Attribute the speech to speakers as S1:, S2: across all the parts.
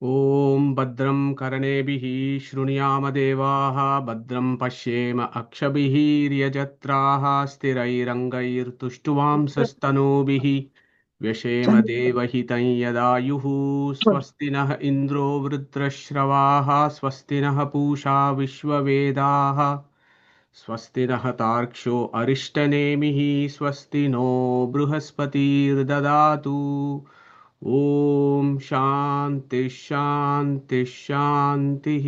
S1: ॐ भद्रं कर्णेभिः शृणुयाम देवाः भद्रं पश्येम अक्षभिर्यजत्राः स्थिरैरङ्गैर्तुष्टुवांसस्तनूभिः व्यशेम देवहितं यदायुः स्वस्ति नः इन्द्रो वृत्रश्रवाः स्वस्ति नः पूषा विश्ववेदाः स्वस्ति नः तार्क्ष्यो अरिष्टनेमिः स्वस्ति नो बृहस्पतिर्ददातु ॐ शान्ति शान्ति शान्तिः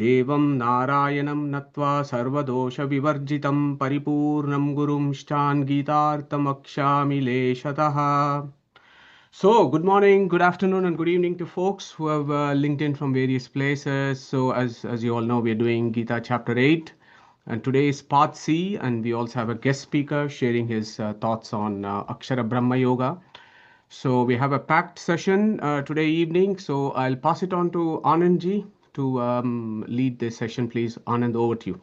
S1: देवं नारायणं नत्वा सर्वदोषविवर्जितं परिपूर्णं गुरुंश्चान् गीतार्थमक्षामि लेशतः. So, good morning, good afternoon, and good evening to folks who have linked in from various places. So, as you all know, we are doing Gita chapter 8, and today is part C, and we also have a guest speaker sharing his thoughts on Akshara Brahma Yoga. So, we have a packed session today evening. So, I'll pass it on to Anandji to lead this session, please. Anand, over to you.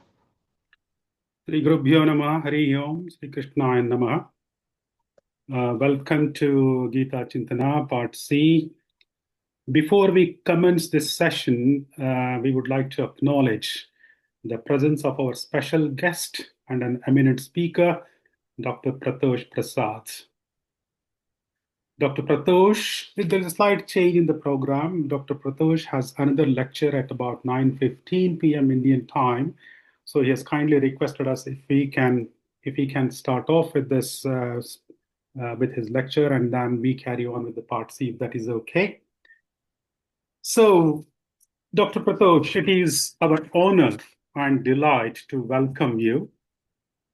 S2: Sri Gurubhyo Namaha, Hari Om, Sri Krishnaya Namaha. Welcome to Gita Chinthana, Part C. Before we commence this session, we would like to acknowledge the presence of our special guest and an eminent speaker, Dr. Prathosh Prasad. Dr. Prathosh, there's a slight change in the program. Dr. Prathosh has another lecture at about 9:15 p.m. Indian time. So he has kindly requested us if he can start off with this with his lecture, and then we carry on with the part C, if that is okay. So, Dr. Prathosh, it is our honor and delight to welcome you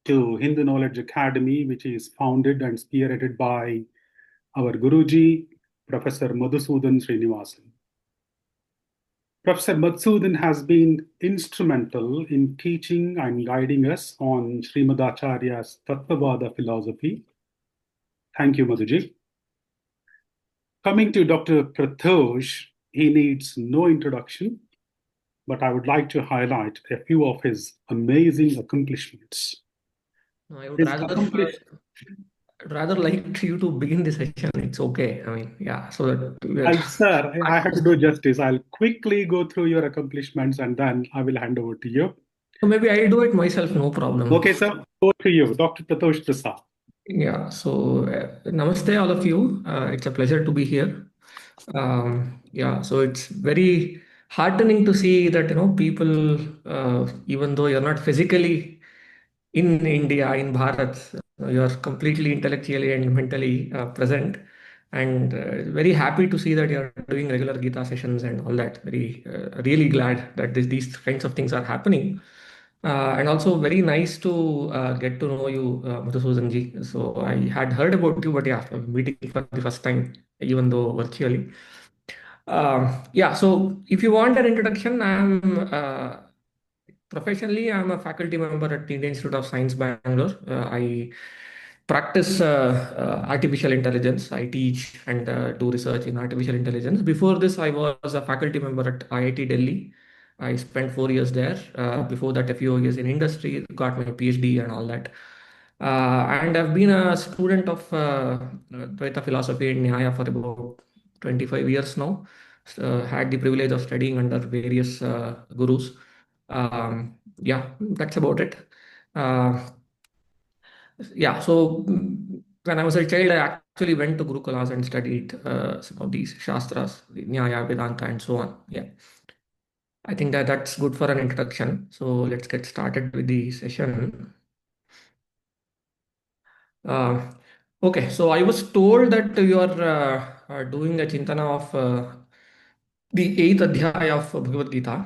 S2: to Hindu Knowledge Academy, which is founded and spearheaded by our Guruji, Professor Madhusudan Srinivasan. Professor Madhusudan has been instrumental in teaching and guiding us on Srimad Acharya's Tattvavada philosophy. Thank you, Madhuji. Coming to Dr. Prathosh, he needs no introduction, but I would like to highlight a few of his amazing accomplishments.
S3: I would rather like you to begin the session. It's okay. I mean, yeah. So that
S2: Sir, I have to do justice. I'll quickly go through your accomplishments and then I will hand over to you.
S3: So maybe I'll do it myself, no problem.
S2: Okay, sir. Over to you, Dr. Prathosh Prasad.
S3: Yeah. So namaste, all of you. It's a pleasure to be here. Yeah. So it's very heartening to see that people, even though you're not physically in India, in Bharat, you're completely intellectually and mentally present. And very happy to see that you're doing regular Gita sessions and all that. Very, really glad that these kinds of things are happening. And also very nice to get to know you, Madhusudan ji. So I had heard about you, but yeah, I'm meeting for the first time, even though virtually. Yeah, so if you want an introduction, professionally, I'm a faculty member at the Indian Institute of Science, Bangalore. I practice artificial intelligence. I teach and do research in artificial intelligence. Before this, I was a faculty member at IIT Delhi. I spent 4 years there. Before that, a few years in industry, got my PhD and all that. And I've been a student of Dvaita philosophy and Nyaya for about 25 years now. Had the privilege of studying under various gurus. Yeah, that's about it. Yeah, so when I was a child, I actually went to Gurukulas and studied some of these Shastras, the Nyaya, Vedanta, and so on. Yeah, I think that's good for an introduction. So let's get started with the session. Okay, so I was told that you are doing a Chintana of the 8th Adhyaya of Bhagavad Gita.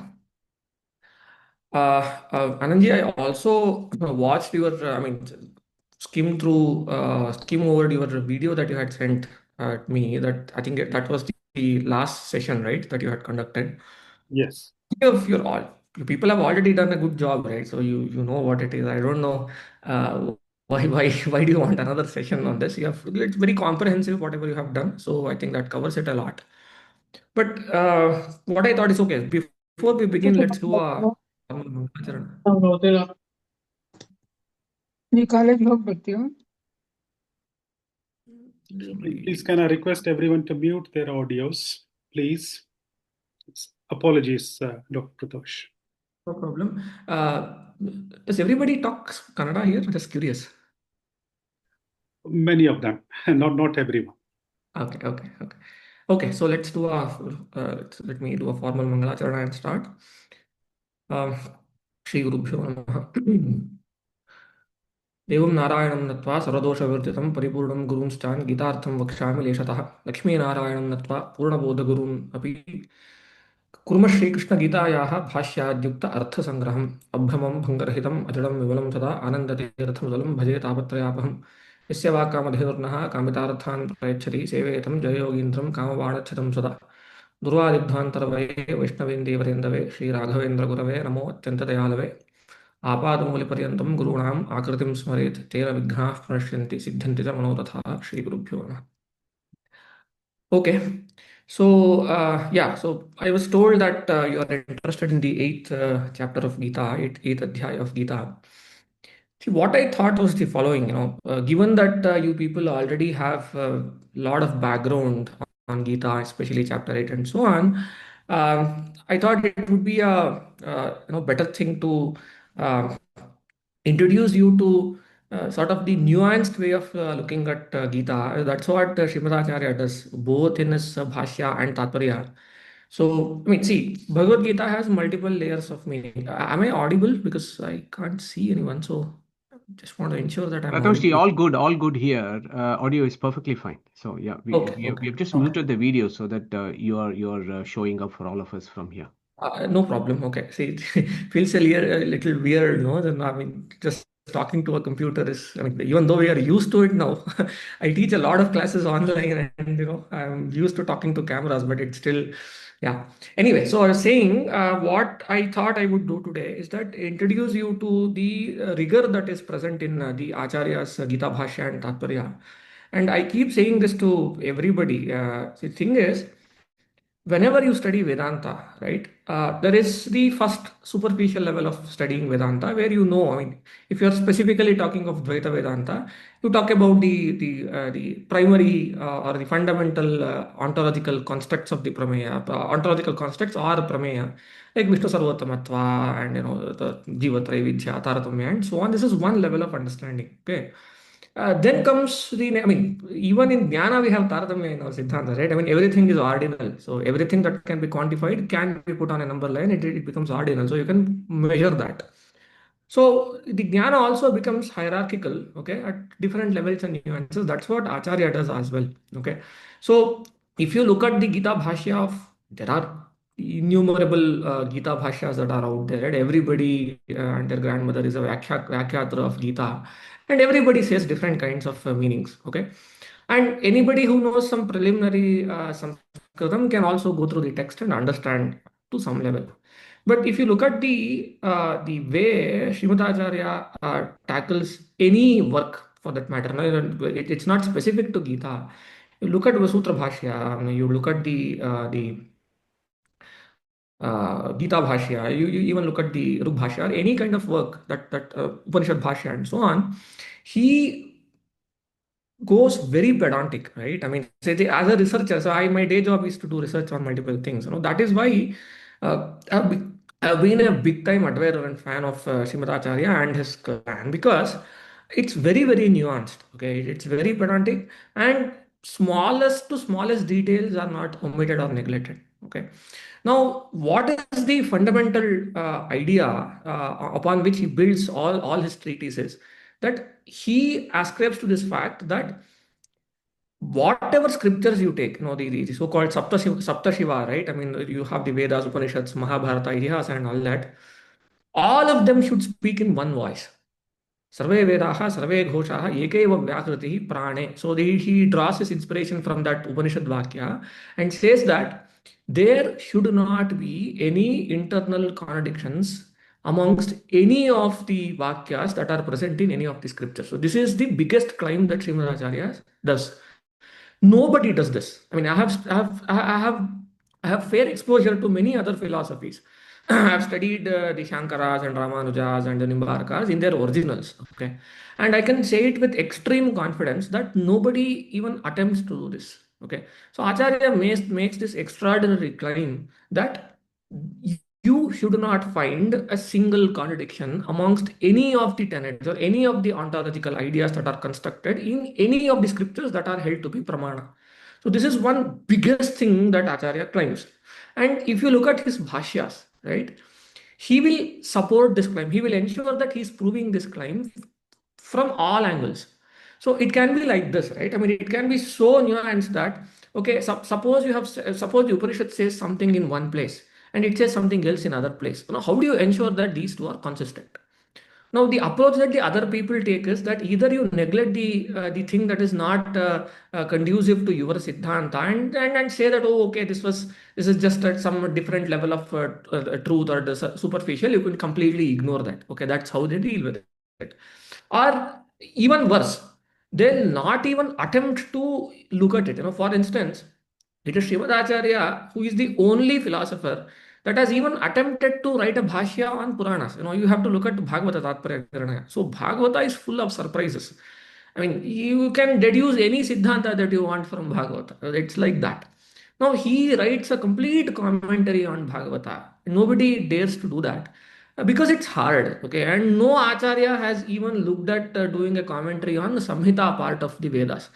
S3: Anandji, I also watched your, skim over your video that you had sent me. That I think that was the last session, right? That you had conducted.
S2: Yes.
S3: If you're all people have already done a good job, right? So you know what it is. I don't know why do you want another session on this? It's very comprehensive whatever you have done. So I think that covers it a lot. But what I thought is okay. Before we begin, let's do a
S2: Please can I request everyone to mute their audios? please. Apologies, Dr. Prathosh.
S3: No problem. Does everybody talk Kannada here? Just curious.
S2: Many of them, not everyone.
S3: Okay. So let's do let me do a formal Mangalacharana and start. Shri Gurubhyo Namaha. देवं नारायणं नत्वा सर्वदोषविवर्जितं परिपूर्णं गुरूंश्चान् गीतार्थं वक्ष्यामि लेशतः लक्ष्मीनारायणं नत्वा पूर्णबोधगुरून् अपि कुर्मः श्रीकृष्णगीतायाः भाष्याद्युक्त अर्थसङ्ग्रहम् अभ्रमं भङ्गरहितम् अजडं विमलं सदा आनन्दतीर्थमजलं भजे तापत्रयापहम् यस्य वाक्कामधेनुर्नः कामितार्थान् प्रयच्छति सेवेतं जययोगीन्द्रं कामवाणच्छतं सदा दुर्वादिध्वान्तरवये वैष्णवेन्दीवरेन्दवे श्रीराघवेन्द्रगुरवे नमो अत्यन्तदयालवे आपादमूलपर्यन्तं गुरूणाम् आकृतिं स्मरेत् तेन विघ्नाः प्रणश्यन्ति सिद्ध्यन्ति च मनोरथाः श्रीगुरुभ्यो नमः. Okay, so so I was told that you are interested in the eighth chapter of Gita, eighth adhyaya of Gita. See, what I thought was the following, given that you people already have a lot of background on Gita, especially chapter 8 and so on, I thought it would be a better thing to uh, introduce you to sort of the nuanced way of looking at Gita. That's what Srimad does, both in his Bhashya and Tatparya. So, I mean, see, Bhagavad Gita has multiple layers of meaning. Am I audible? Because I can't see anyone. So, just want to ensure that I'm
S1: Prathosh,
S3: audible.
S1: all good here. Audio is perfectly fine. So yeah, we have just
S3: Okay.
S1: muted the video so that you're showing up for all of us from here.
S3: No problem. Okay. See, it feels a little weird, no? Then, I mean, just talking to a computer is, I mean, even though we are used to it now, I teach a lot of classes online and, I'm used to talking to cameras, but it's still, yeah. Anyway, so I was saying, what I thought I would do today is that introduce you to the rigor that is present in the Acharya's Gita Bhashya and Tatparya. And I keep saying this to everybody. The thing is, whenever you study Vedanta, right, there is the first superficial level of studying Vedanta where I mean, if you're specifically talking of Dvaita Vedanta, you talk about the primary or the fundamental ontological constructs of the Prameya, ontological constructs or Prameya, like Vishnu Sarvottamatva and the Jiva Traividya, Taratamya, and so on. This is one level of understanding. Okay. Then comes I mean, even in Jnana, we have Taratamya in our Siddhanta, right? I mean, everything is ordinal. So everything that can be quantified can be put on a number line, it becomes ordinal. So you can measure that. So the Jnana also becomes hierarchical, okay, at different levels and nuances. That's what Acharya does as well, okay. So if you look at the Gita Bhashya there are innumerable Gita Bhashyas that are out there, right? Everybody and their grandmother is a Vyakyatra of Gita, and everybody says different kinds of meanings, okay. And anybody who knows some preliminary Sanskritam can also go through the text and understand to some level. But if you look at the way Srimad Acharya tackles any work for that matter, no, it's not specific to Gita. You look at Vasutra Bhashya, you look at the Gita Bhashya, you even look at the Rug Bhashya, or any kind of work that Upanishad Bhashya and so on, he goes very pedantic, right? I mean, as a researcher, so my day job is to do research on multiple things. That is why I've been a big time admirer and fan of Srimad Acharya and his clan because it's very nuanced. Okay, it's very pedantic and smallest to smallest details are not omitted or neglected. Okay, now what is the fundamental idea upon which he builds all his treatises? That he ascribes to this fact that whatever scriptures you take, the so-called Sapta Shiva, right? I mean, you have the Vedas, Upanishads, Mahabharata, Itihas, and all of them should speak in one voice. Sarve Vedaha, Sarve Ghoshaha, Ekeva Vyakriti Prane. So he draws his inspiration from that Upanishad Vakya and says that there should not be any internal contradictions amongst any of the Vakyas that are present in any of the scriptures. So this is the biggest claim that Srimad Acharya does. Nobody does this. I mean, I have fair exposure to many other philosophies. I've studied the Shankaras and Ramanujas and the Nimbarkas in their originals. Okay, and I can say it with extreme confidence that nobody even attempts to do this. Okay, so Acharya makes this extraordinary claim that you should not find a single contradiction amongst any of the tenets or any of the ontological ideas that are constructed in any of the scriptures that are held to be pramana. So this is one biggest thing that Acharya claims. And if you look at his bhashyas, right, he will support this claim. He will ensure that he's proving this claim from all angles. So it can be like this, right? I mean, it can be so nuanced that, okay, suppose suppose the Upanishad says something in one place and it says something else in other place. How do you ensure that these two are consistent? Now, the approach that the other people take is that either you neglect the thing that is not conducive to your siddhanta and say that, oh, okay, this is just at some different level of truth or the superficial. You can completely ignore that. Okay, that's how they deal with it. Or even worse, they'll not even attempt to look at it. For instance, it is Srimad Acharya who is the only philosopher that has even attempted to write a bhashya on Puranas. You have to look at Bhagavata Tatparya Nirnaya. So Bhagavata is full of surprises. I mean, you can deduce any Siddhanta that you want from Bhagavata. It's like that. Now he writes a complete commentary on Bhagavata. Nobody dares to do that because it's hard. Okay, and no Acharya has even looked at doing a commentary on the Samhita part of the Vedas.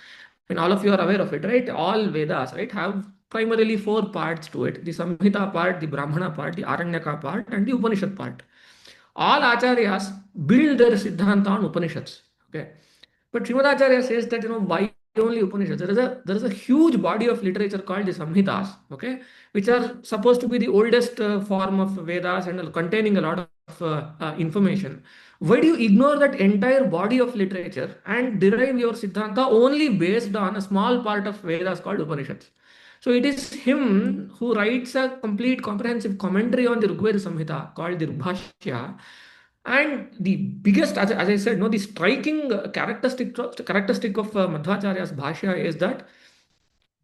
S3: I mean, all of you are aware of it, right? All Vedas, right, have primarily four parts to it: the Samhita part, the Brahmana part, the Aranyaka part, and the Upanishad part. All acharyas build their siddhanta on Upanishads. Okay, but Srimad Acharya says that why only Upanishads? There is a huge body of literature called the Samhitas. Okay, which are supposed to be the oldest form of Vedas and containing a lot of information. Why do you ignore that entire body of literature and derive your Siddhanta only based on a small part of Vedas called Upanishads? So it is him who writes a complete comprehensive commentary on the Rigveda Samhita called the Bhashya. And the biggest, as I said, no, the striking characteristic of Madhvacharya's Bhashya is that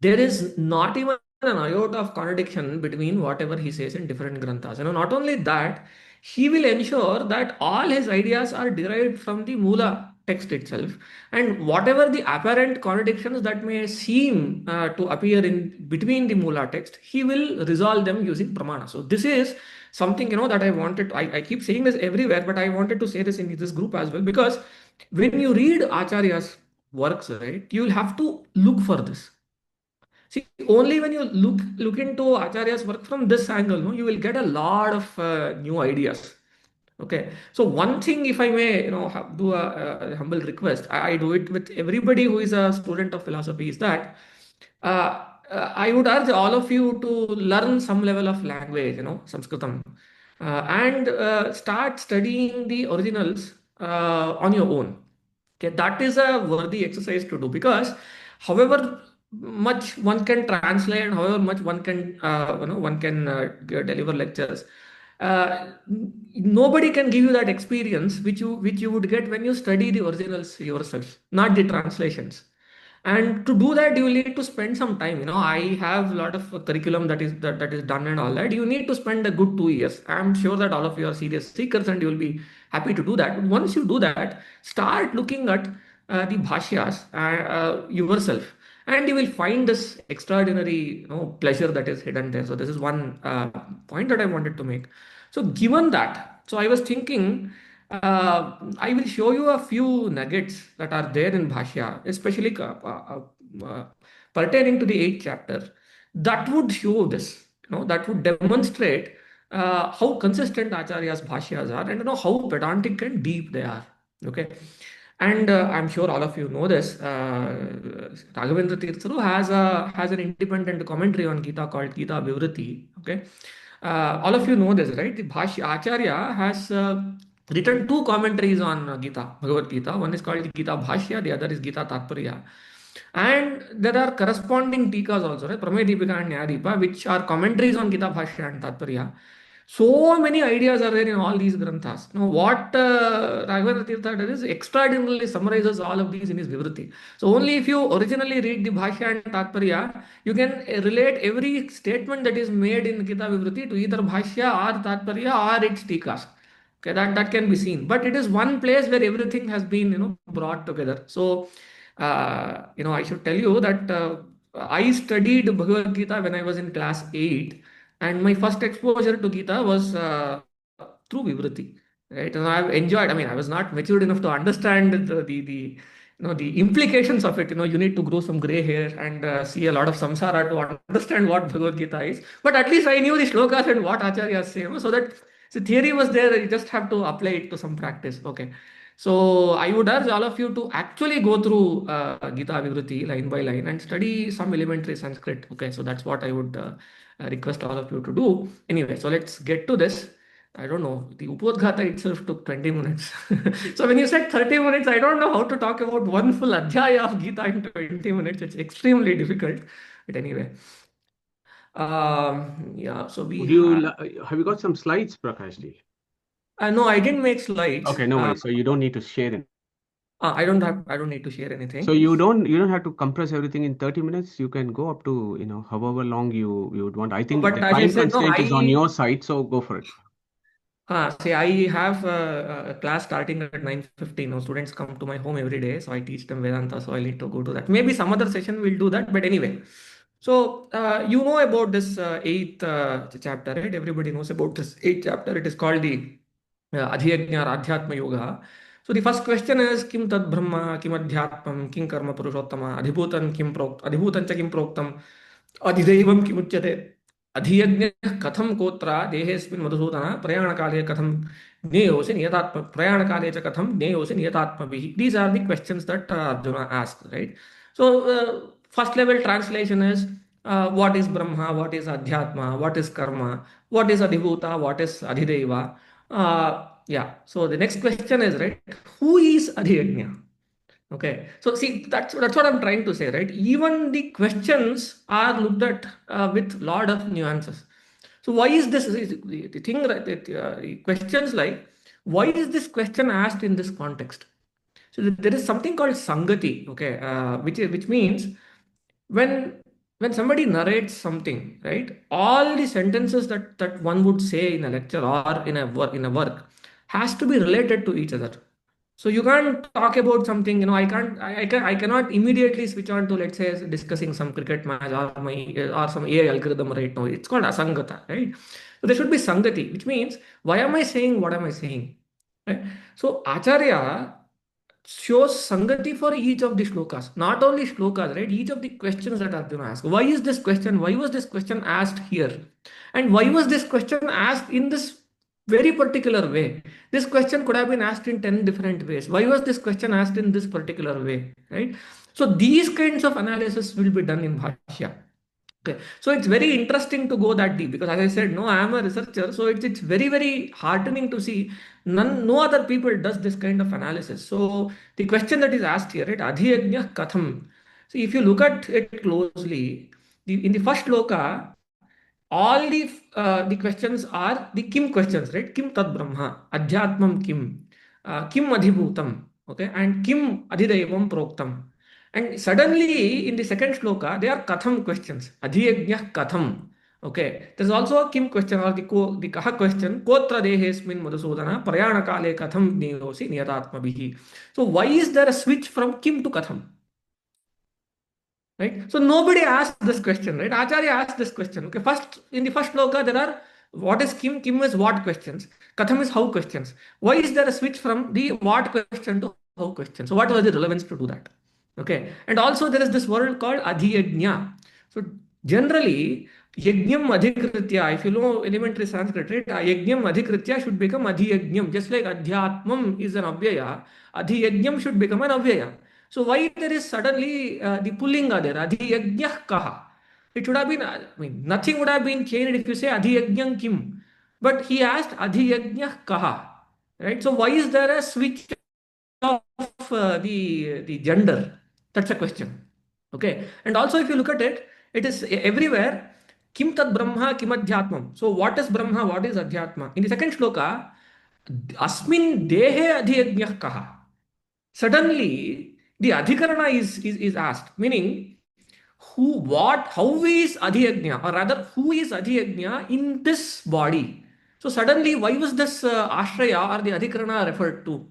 S3: there is not even an iota of contradiction between whatever he says in different granthas. Not only that, he will ensure that all his ideas are derived from the Mula text itself, and whatever the apparent contradictions that may seem to appear in between the Mula text, he will resolve them using Pramana. So this is something that I wanted. I keep saying this everywhere, but I wanted to say this in this group as well because when you read Acharya's works, right, you will have to look for this. See, only when you look into Acharya's work from this angle, no, you will get a lot of new ideas. Okay, so one thing, if I may, do a humble request, I do it with everybody who is a student of philosophy, is that I would urge all of you to learn some level of language, Sanskritam, and start studying the originals on your own. Okay, that is a worthy exercise to do because however much one can translate and however much one can deliver lectures, nobody can give you that experience which you would get when you study the originals yourself, not the translations. And to do that, you will need to spend some time. I have a lot of curriculum that is done and all that. You need to spend a good 2 years. I'm sure that all of you are serious seekers and you will be happy to do that. But once you do that, start looking at the bhashyas yourself, and you will find this extraordinary pleasure that is hidden there. So this is one point that I wanted to make. So given that, so I was thinking I will show you a few nuggets that are there in Bhashya, especially pertaining to the eighth chapter, that would show this, that would demonstrate how consistent Acharya's Bhashyas are and how pedantic and deep they are. Okay. And I'm sure all of you know this. Raghavendra Tirtharu has an independent commentary on Gita called Gita Vivriti. Okay, all of you know this, right? The Bhashya Acharya has written two commentaries on Gita, Bhagavad Gita. One is called Gita Bhashya, the other is Gita Tatparya. And there are corresponding tikas also, right? Pramay Deepika and Nyadeepa, which are commentaries on Gita Bhashya and Tatparya. So many ideas are there in all these granthas. Now, what Raghavendra Tirtha does is extraordinarily summarizes all of these in his Vivriti. So, only if you originally read the Bhashya and Tatparya, you can relate every statement that is made in Gita Vivriti to either Bhashya or Tatparya or its tikas. Okay, that can be seen. But it is one place where everything has been brought together. So, I should tell you that I studied Bhagavad Gita when I was in class 8, and my first exposure to Gita was through Vivriti, right? And I've enjoyed. I mean, I was not matured enough to understand the implications of it. You need to grow some gray hair and see a lot of samsara to understand what Bhagavad Gita is. But at least I knew the shlokas and what acharyas say, so that the theory was there. You just have to apply it to some practice. Okay. So I would urge all of you to actually go through Gita Vivriti line by line and study some elementary Sanskrit. Okay, so that's what I would request all of you to do. Anyway, so let's get to this. I don't know. The Upodghata itself took 20 minutes. So when you said 30 minutes, I don't know how to talk about one full adhyaya of Gita in 20 minutes. It's extremely difficult. But anyway, yeah. So we
S1: Would you
S3: have.
S1: have you got some slides, Prakash ji?
S3: No, I didn't make slides.
S1: Okay, no worries. So you don't need to share it.
S3: I don't have. I don't need to share
S1: So
S3: anything.
S1: you don't have to compress everything in 30 minutes. You can go up to, however long you would want. I
S3: No,
S1: think
S3: but
S1: the
S3: as I
S1: time
S3: said, no,
S1: constraint is on your side, so go for it.
S3: see, I have a class starting at 9:15. Now, students come to my home every day, so I teach them Vedanta, so I need to go to that. Maybe some other session will do that, but anyway. So, you know about this eighth chapter, right? Everybody knows about this eighth chapter. It is called the Adhyajna or Adhyatma Yoga. So, the first question is Kim Tad Brahma, Kim Adhyatmam, Kim Karma Purushottama, Adhibhutan cha Kim Proktam, Adhidevam Kimuchyate. अधियज्ञः कथं कोत्र देहेऽस्मिन् मधुसूदन प्रयाणकाले कथं ज्ञेयोऽसि नियतात्म प्रयाणकाले च कथं ज्ञेयोऽसि नियतात्मभिः. These are the questions that Arjuna asked, right? So first level translation is what is Brahma, what is Adhyatma, what is Karma, what is Adhibhuta, what is Adhideva. Yeah. So the next question is, right, who is Adhyajna? Okay, so see, that's what I'm trying to say, right? Even the questions are looked at with lot of nuances. So why is this the thing, right? The questions like, why is this question asked in this context? So there is something called sangati, okay, which means when when somebody narrates something, right? All the sentences that one would say in a lecture or in a work has to be related to each other. So you can't talk about something, I cannot immediately switch on to, let's say, discussing some cricket match or some AI algorithm right now. It's called asangata, right? So there should be sangati, which means why am I saying what am I saying? Right? So Acharya shows sangati for each of the shlokas, not only shlokas, right? Each of the questions that Arjuna asked. Why is this question? Why was this question asked here? And why was this question asked in this very particular way? This question could have been asked in 10 different ways. Why was this question asked in this particular way? Right? So these kinds of analysis will be done in Bhashya. Okay, so it's very interesting to go that deep because, as I said, no, I am a researcher, so it's very very heartening to see no other people does this kind of analysis. So the question that is asked here, right, Adhyajna Katham. So if you look at it closely, in the first loka, all the questions are the Kim questions, right? Kim Tad Brahma, Adhyatmam Kim, Kim Adhibhutam, okay, and Kim Adhidevam Proktam. And suddenly in the second shloka, they are Katham questions, Adhyajna Katham. Okay, there's also a Kim question or the Kaha question, Kotra Dehesmin Madhusudana, Prayana Kale Katham Niyosi Niyatatma Bihi. So why is there a switch from Kim to Katham? Right? So nobody asked this question, right? Acharya asked this question. Okay, first in the first sloka there are what is Kim? Kim is what questions? Katham is how questions. Why is there a switch from the what question to how question? So what was the relevance to do that? Okay, and also there is this word called adhiyajna. So generally, yajnam adhikritya, if you know elementary Sanskrit, right? Yajnam adhikritya should become adhiyajnam. Just like adhyatmam is an avyaya, adhiyajnam should become an avyaya. So why there is suddenly the pullinga there, adhiyajnah kaha? It should have been, I mean, nothing would have been changed if you say adhiyajnam kim. But he asked adhiyajnah kaha, right? So why is there a switch of the gender? That's a question. Okay, and also if you look at it, it is everywhere. Kim tad Brahma, kim adhyatmam. So what is Brahma? What is adhyatma? In the second shloka, asmin dehe adhyajnah kaha. Suddenly, the adhikarana is asked, meaning how is adhyajna, or rather, who is adhyajna in this body? So suddenly, why was this ashraya or the adhikarana referred to?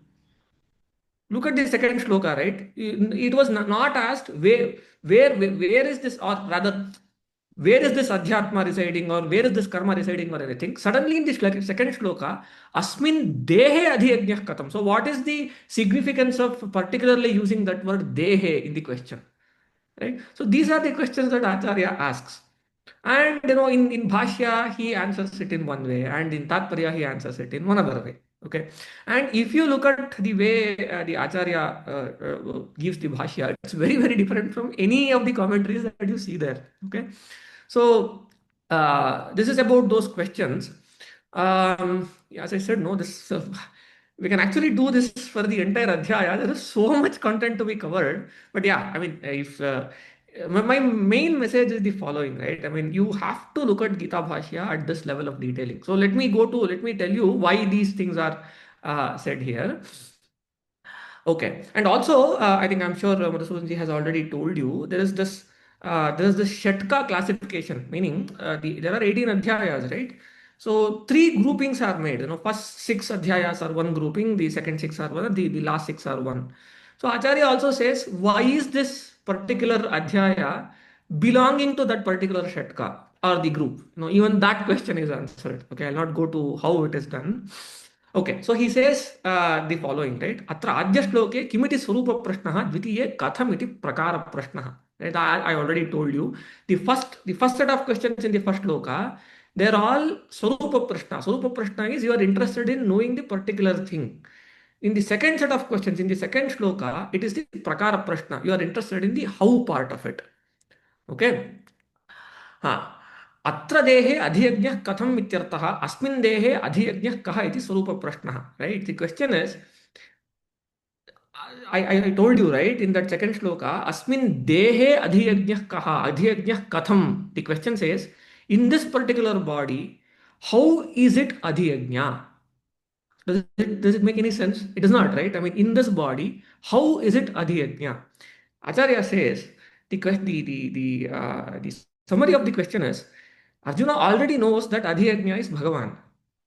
S3: look at the second shloka, right? It was not asked where is this, or rather, where is this adhyatma residing, or where is this karma residing, or anything. Suddenly in the second shloka, asmin dehe adhyajnah katam. So what is the significance of particularly using that word dehe in the question? Right? So these are the questions that Acharya asks. And in Bhashya, he answers it in one way, and in Tatparya, he answers it in one other way. Okay. And if you look at the way the Acharya gives the Bhashya, it's very, very different from any of the commentaries that you see there. Okay. So this is about those questions. As I said, no, this we can actually do this for the entire adhyaya. There is so much content to be covered. But yeah, I mean, if my main message is the following, right? I mean, you have to look at Gita Bhashya at this level of detailing. So let me tell you why these things are said here. Okay, and also I think I'm sure Madhusudanji has already told you there is this Shatka classification, meaning there are 18 adhyayas, right? So three groupings are made. First six adhyayas are one grouping, the second six are one, the last six are one. So Acharya also says, why is this particular adhyaya belonging to that particular Shatka or the group? Even that question is answered. Okay, I'll not go to how it is done. Okay, so he says the following, right? Atra adya shloke kimiti swarupa prashnaha dvitiye kathamiti prakara prashnaha. Right? I already told you the first set of questions in the first shloka, they're all swarupa prashna. Swarupa prashna is you are interested in knowing the particular thing. In the second set of questions, in the second shloka, it is the prakara prashna. You are interested in the how part of it. Okay. हाँ, अत्र देहे अधियज्ञः कथम् इत्यर्थः अस्मिन् देहे अधियज्ञः कः इति स्वरूपप्रश्नः. Right? The question is, I told you, right, in that second shloka, asmin dehe adhiyajnah kaha, adhiyajnah katham. The question says, in this particular body, how is it adhiyajna? Does it make any sense? It does not, right? I mean, in this body, how is it adhiyajna? Acharya says, the summary of the question is, Arjuna already knows that adhiyajna is Bhagavan.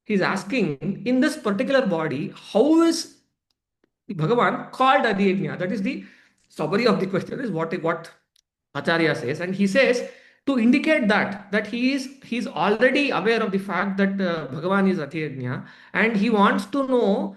S3: He's asking, in this particular body, how is Bhagavan called Adhyajna? That is the summary of the question, is what Acharya says. And he says to indicate that he is already aware of the fact that Bhagavan is Adhyajna, and he wants to know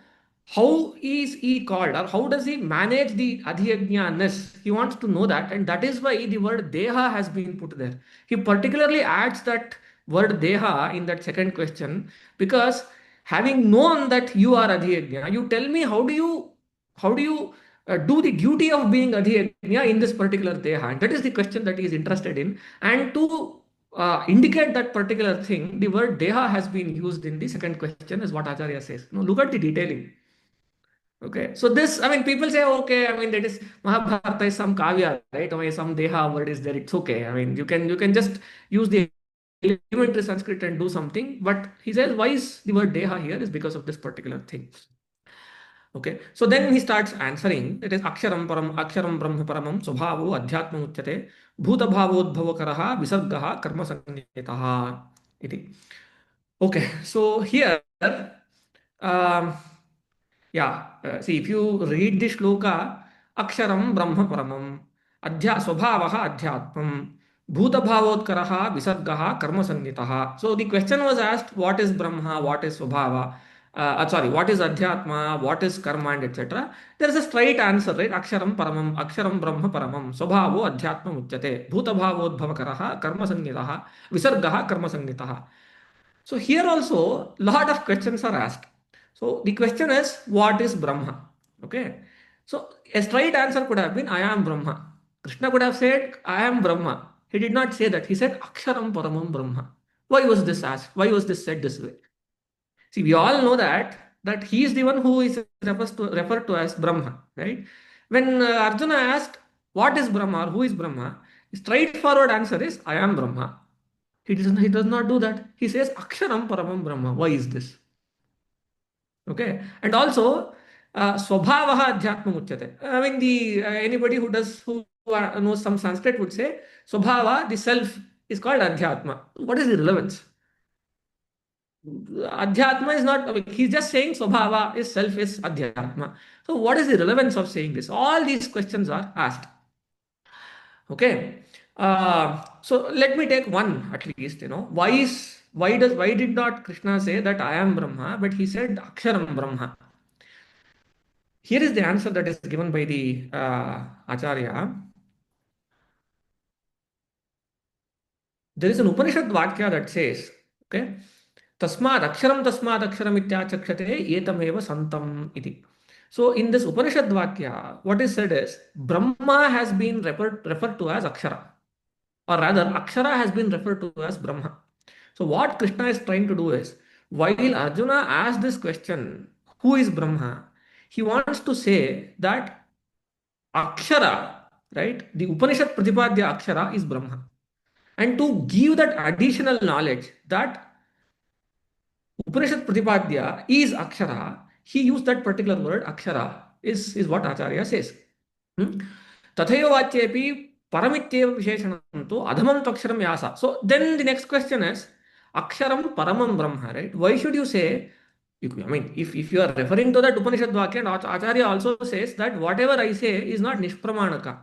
S3: how is he called, or how does he manage the Adhyajna-ness. He wants to know that, and that is why the word Deha has been put there. He particularly adds that word Deha in that second question, because having known that you are Adhyajna, you tell me how do you do the duty of being adhyajna in this particular deha? And that is the question that he is interested in. And to indicate that particular thing, the word deha has been used in the second question, is what Acharya says. Now, look at the detailing. Okay, so this, I mean, people say, okay, I mean, that is Mahabharata is some kavya, right? I mean, some deha word is there, it's okay. I mean, you can just use the elementary Sanskrit and do something. But he says, why is the word deha here? Is because of this particular thing. Okay, so then he starts answering. It is aksharam brahma paramam swabhavo adhyatma uchyate bhuta bhavodbhavakaraha visargaha karma sannitaha iti. Okay, so here, um, yeah, see, if you read the shloka, aksharam brahma paramam swabhavaha adhyatmam bhuta bhavotkaraha visargaha karma sannitaha. So the question was asked, what is brahma, what is swabhava? Sorry, what is adhyatma, what is karma, and etc. There is a straight answer, right? Aksharam brahma paramam, swabhavo adhyatma uchyate, bhuta bhavodbhavakaraha, karma sannitaha, visargaha, karma sannitaha. So here also, lot of questions are asked. So the question is, what is Brahma? Okay. So a straight answer could have been, I am Brahma. Krishna could have said, I am Brahma. He did not say that. He said, Aksharam Paramam Brahma. Why was this asked? Why was this said this way? See, we all know that he is the one who is referred to as Brahma, right? When Arjuna asked, what is Brahma or who is Brahma? The straightforward answer is, I am Brahma. He does not do that. He says, Aksharam Paramam Brahma. Why is this? Okay. And also, Swabhavaha Adhyatma Uchyate. I mean, the anybody who knows some Sanskrit would say, Swabhava, the self, is called Adhyatma. What is the relevance? Adhyatma is not, I mean, he's just saying Swabhava is self is Adhyatma. So So what is the relevance of saying this? All these questions are asked. Okay. So let me take one at least. Why did not Krishna say that I am Brahma, but he said Aksharam Brahma? Here is the answer that is given by the Acharya. There is an Upanishad Vakya that says, okay, tasmad aksharam ityachakshate etameva santam iti. So in this Upanishad Vakya, what is said is Brahma has been referred to as Akshara, or rather Akshara has been referred to as Brahma. So what Krishna is trying to do is, while Arjuna asked this question, who is Brahma, he wants to say that Akshara, right, the Upanishad Pratipadya Akshara is Brahma. And to give that additional knowledge that Upanishad Pratipadya is Akshara, he used that particular word Akshara, is what Acharya says. तथैव वाच्येपि परमित्येव विशेषणं तु अधमं त्वक्षरं यासा. So then the next question is Aksharam Paramam Brahma, right? Why should you say, I mean, if you are referring to that Upanishad Vakya, and Acharya also says that whatever I say is not Nishpramanaka.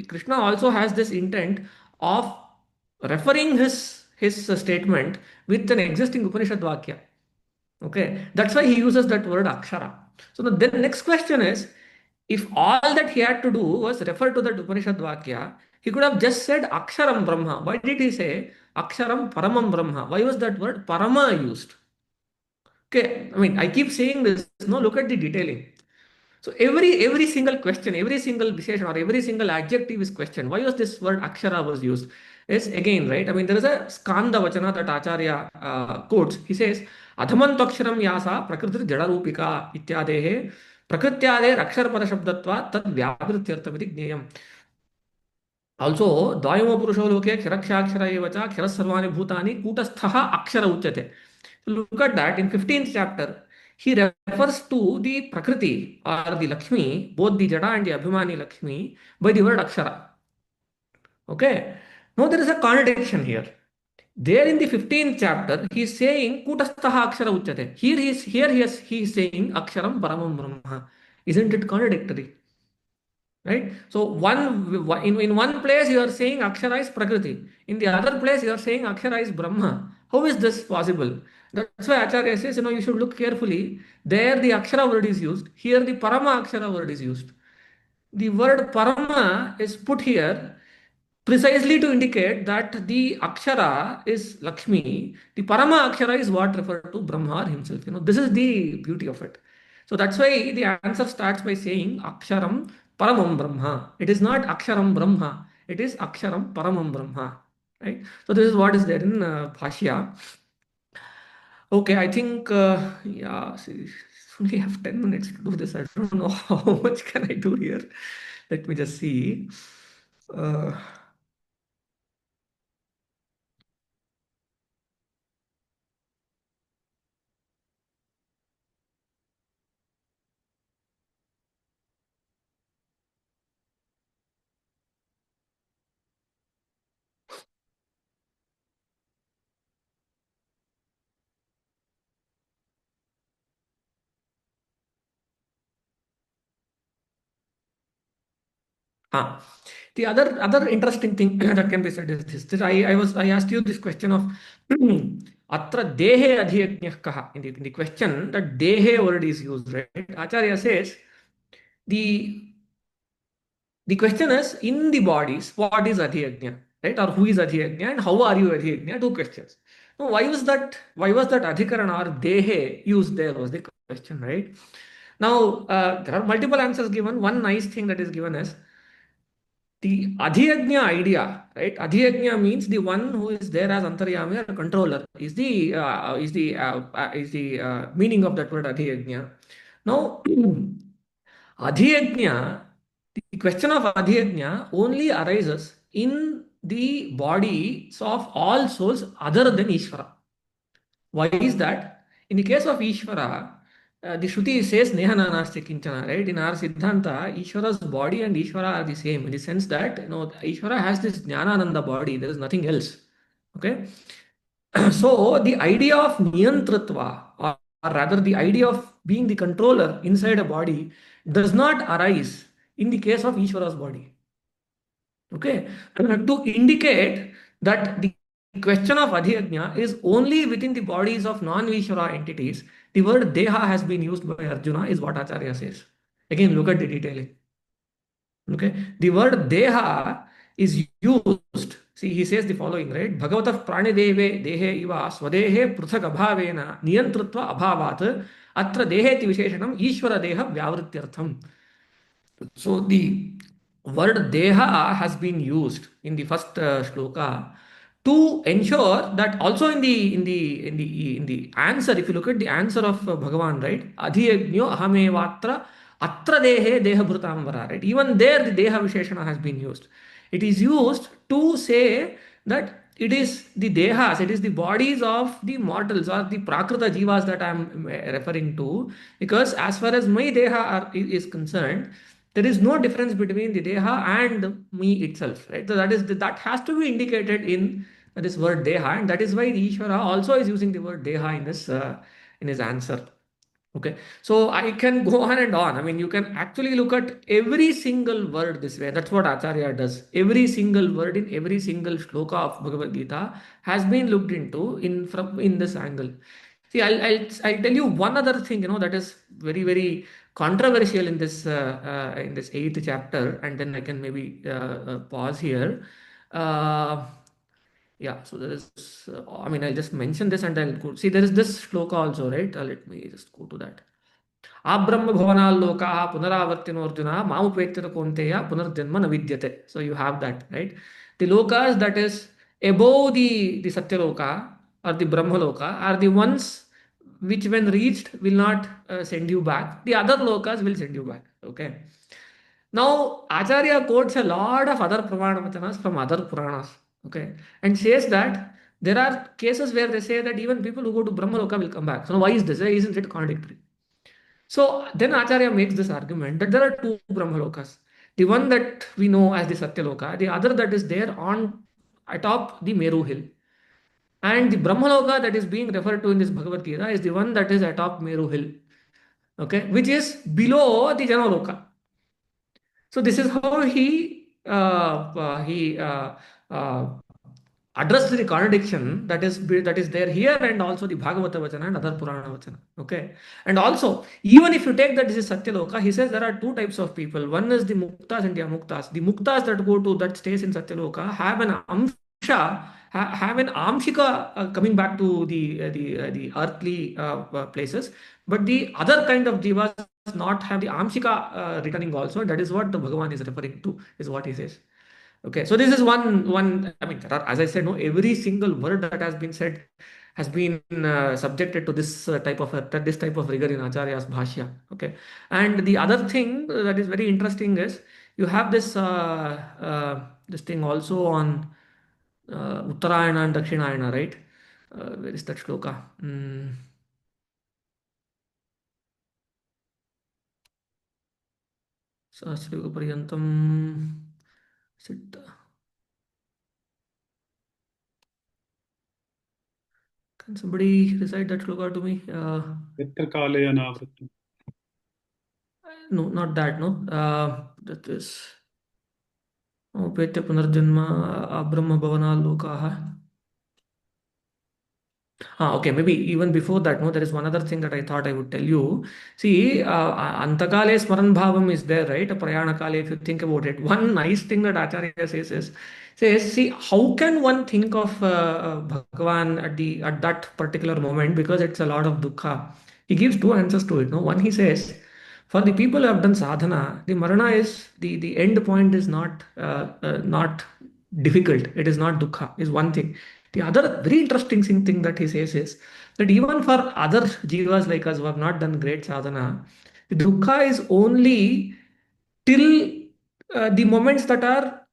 S3: Krishna also has this intent of referring his statement with an existing Upanishad Vakya. Okay, that's why he uses that word Akshara. So the next question is, if all that he had to do was refer to that Upanishad Vakya, he could have just said Aksharam Brahma. Why did he say Aksharam Paramam Brahma? Why was that word Parama used? Okay, I mean, I keep saying this, no, look at the detailing. So every single question, every single visheshan or every single adjective is questioned. Why was this word Akshara was used? Is again, right? I mean, there is a skanda vachana that Acharya quotes. He says, Adhaman Tvaksharam Yasa Prakriti Jadarupika Ityadehe Prakrityade Akshar Padashabdatva Tad Vyabhrityarthamiti Gneyam. Also, Dvayamo Purusho Loke Kshirakshaksara Evacha Kshirasarvani Bhutani Kutasthaha Akshara Uchyate. So look at that in 15th chapter. He refers to the Prakriti or the Lakshmi, both the Jada and the Abhimani Lakshmi, by the word Akshara. Okay. Now there is a contradiction here. There in the 15th chapter, he is saying Kutastaha Akshara Uchyate. He is saying Aksharam Paramam Brahma. Isn't it contradictory? Right? So in one place you are saying Akshara is Prakriti. In the other place you are saying Akshara is Brahma. How is this possible? That's why Acharya says, you should look carefully. There the Akshara word is used. Here the Parama Akshara word is used. The word Parama is put here precisely to indicate that the Akshara is Lakshmi. The Parama Akshara is what referred to Brahma himself. This is the beauty of it. So that's why the answer starts by saying Aksharam Paramam Brahma. It is not Aksharam Brahma. It is Aksharam Paramam Brahma. Right? So this is what is there in Bhashya. Okay, I think, yeah, see, only have 10 minutes to do this. I don't know how much can I do here. Let me just see. Uh, Ah, the other interesting thing that can be said is this. I asked you this question of atra dehe adhyajnah kaha in the question that dehe word is used, right? Acharya says the the question is in the bodies what is adhyajna, right? Or who is adhyajna and how are you adhyajna? Two questions. Now, why was that adhikarana or dehe used there was the question, right? Now there are multiple answers given. One nice thing that is given is the Adhyagnya idea, right? Adhyagnya means the one who is there as Antaryami or controller is the meaning of that word Adhyagnya. Now, Adhyagnya, the question of Adhyagnya only arises in the bodies of all souls other than Ishvara. Why is that? In the case of Ishvara, the Shruti says Nehana Nasti Kinchana, right? In our Siddhanta, Ishvara's body and Ishvara are the same in the sense that Ishvara has this Jnanananda body, there is nothing else. Okay. So the idea of Niyantritva or or rather the idea of being the controller inside a body, does not arise in the case of Ishvara's body. Okay, to indicate that the question of adhyajna is only within the bodies of non-Vishwara entities, the word deha has been used by Arjuna, is what Acharya says. Again, look at the detailing. Okay, the word deha is used. See, he says the following, right? Bhagavatah pranideve dehe iva swadehe pruthak abhavena niyantrutva abhavat atra deheti visheshanam ishvara deha vyavrityartham. So the word deha has been used in the first shloka to ensure that also in the answer, if you look at the answer of Bhagavan, right? Adhiyajnyo ahamevatra atra dehe deha bhrutamvara, right? Even there the deha visheshana has been used. It is used to say that it is the dehas, it is the bodies of the mortals or the prakrita jivas that I am referring to, because as far as my deha is concerned, there is no difference between the deha and me itself, right? So that has to be indicated in this word deha, and that is why the Ishvara also is using the word deha in his answer. Okay, so I can go on and on. I mean, you can actually look at every single word this way. That's what Acharya does. Every single word in every single shloka of Bhagavad Gita has been looked into in this angle. See, I'll tell you one other thing, that is very, very controversial in this eighth chapter, and then I can maybe pause here. Uh, yeah, so there is, I mean, I'll just mention this and I'll go. See, there is this shloka also, right? Let me just go to that. Abrahma bhavanalokaha punaravartino arjuna mamupetyata konteya punarjanma navidyate. So you have that, right? The lokas that is above the Satyaloka or the Brahmaloka are the ones which when reached will not send you back. The other lokas will send you back. Okay. Now, Acharya quotes a lot of other Pramana Vachanas from other Puranas, okay, and says that there are cases where they say that even people who go to Brahmaloka will come back. So, why is this? Why isn't it contradictory? So, then Acharya makes this argument that there are two Brahmalokas. The one that we know as the Satyaloka, the other that is there on atop the Meru hill. And the Brahmaloka that is being referred to in this Bhagavad Gita is the one that is atop Meru hill, okay, which is below the Janaloka. So this is how he addressed the contradiction that is there here, and also the Bhagavata Vachana and other Purana Vachana. Okay, and also even if you take that this is Satyaloka, he says there are two types of people. One is the Muktas and the Amuktas. The Muktas that stays in Satyaloka have an amsha, have an amshika coming back to the earthly places, but the other kind of jivas not have the amshika returning also. That is what the Bhagavan is referring to, is what he says. Okay, so this is one. I mean, as I said, no, every single word that has been said has been subjected to this type of rigor in Acharya's Bhashya. Okay, and the other thing that is very interesting is you have this thing also on Uttarayana and Dakshinayana, right? Where is that shloka? Sahasrayugaparyantam. Can somebody recite that shloka to me? No, not that. No, that is. Upetya punarjanma abrahma bhavana lokaha. Okay, maybe even before that, no, there is one other thing that I thought I would tell you. See, Antakale Smaran Bhavam is there, right? Prayana Kale, if you think about it. One nice thing that Acharya says, see, how can one think of Bhagavan at that particular moment? Because it's a lot of dukkha. He gives two answers to it. No, one he says, for the people who have done sadhana, the marana is the end point is not difficult. It is not dukkha. Is one thing. The other very interesting thing that he says is that even for other jivas like us who have not done great sadhana, the dukkha is only till the moments that are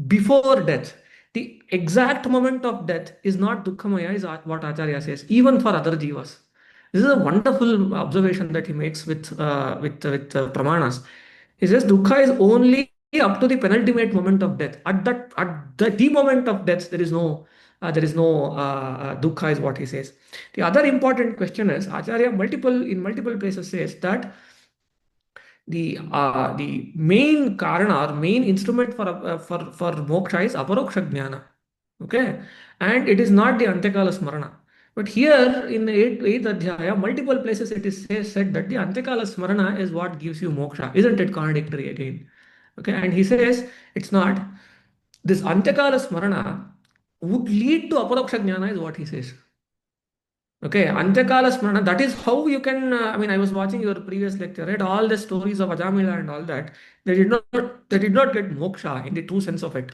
S3: before death. The exact moment of death is not dukkhamaya, is what Acharya says, even for other jivas. This is a wonderful observation that he makes with pramanas. He says dukkha is only up to the penultimate moment of death. At the moment of death, there is no there is no dukkha, is what he says. The other important question is Acharya in multiple places says that the main karana or main instrument for moksha is aparoksha jnana. Okay, and it is not the antyakala smarana. But here in the eighth adhyaya, multiple places it is said that the antyakala smarana is what gives you moksha. Isn't it contradictory again? Okay, and he says it's not. This antyakala smarana would lead to aparoksha jnana, is what he says. Okay, Antyakala Smarana, that is how you can. I mean, I was watching your previous lecture, right? All the stories of Ajamila and all that, they did not get moksha in the true sense of it.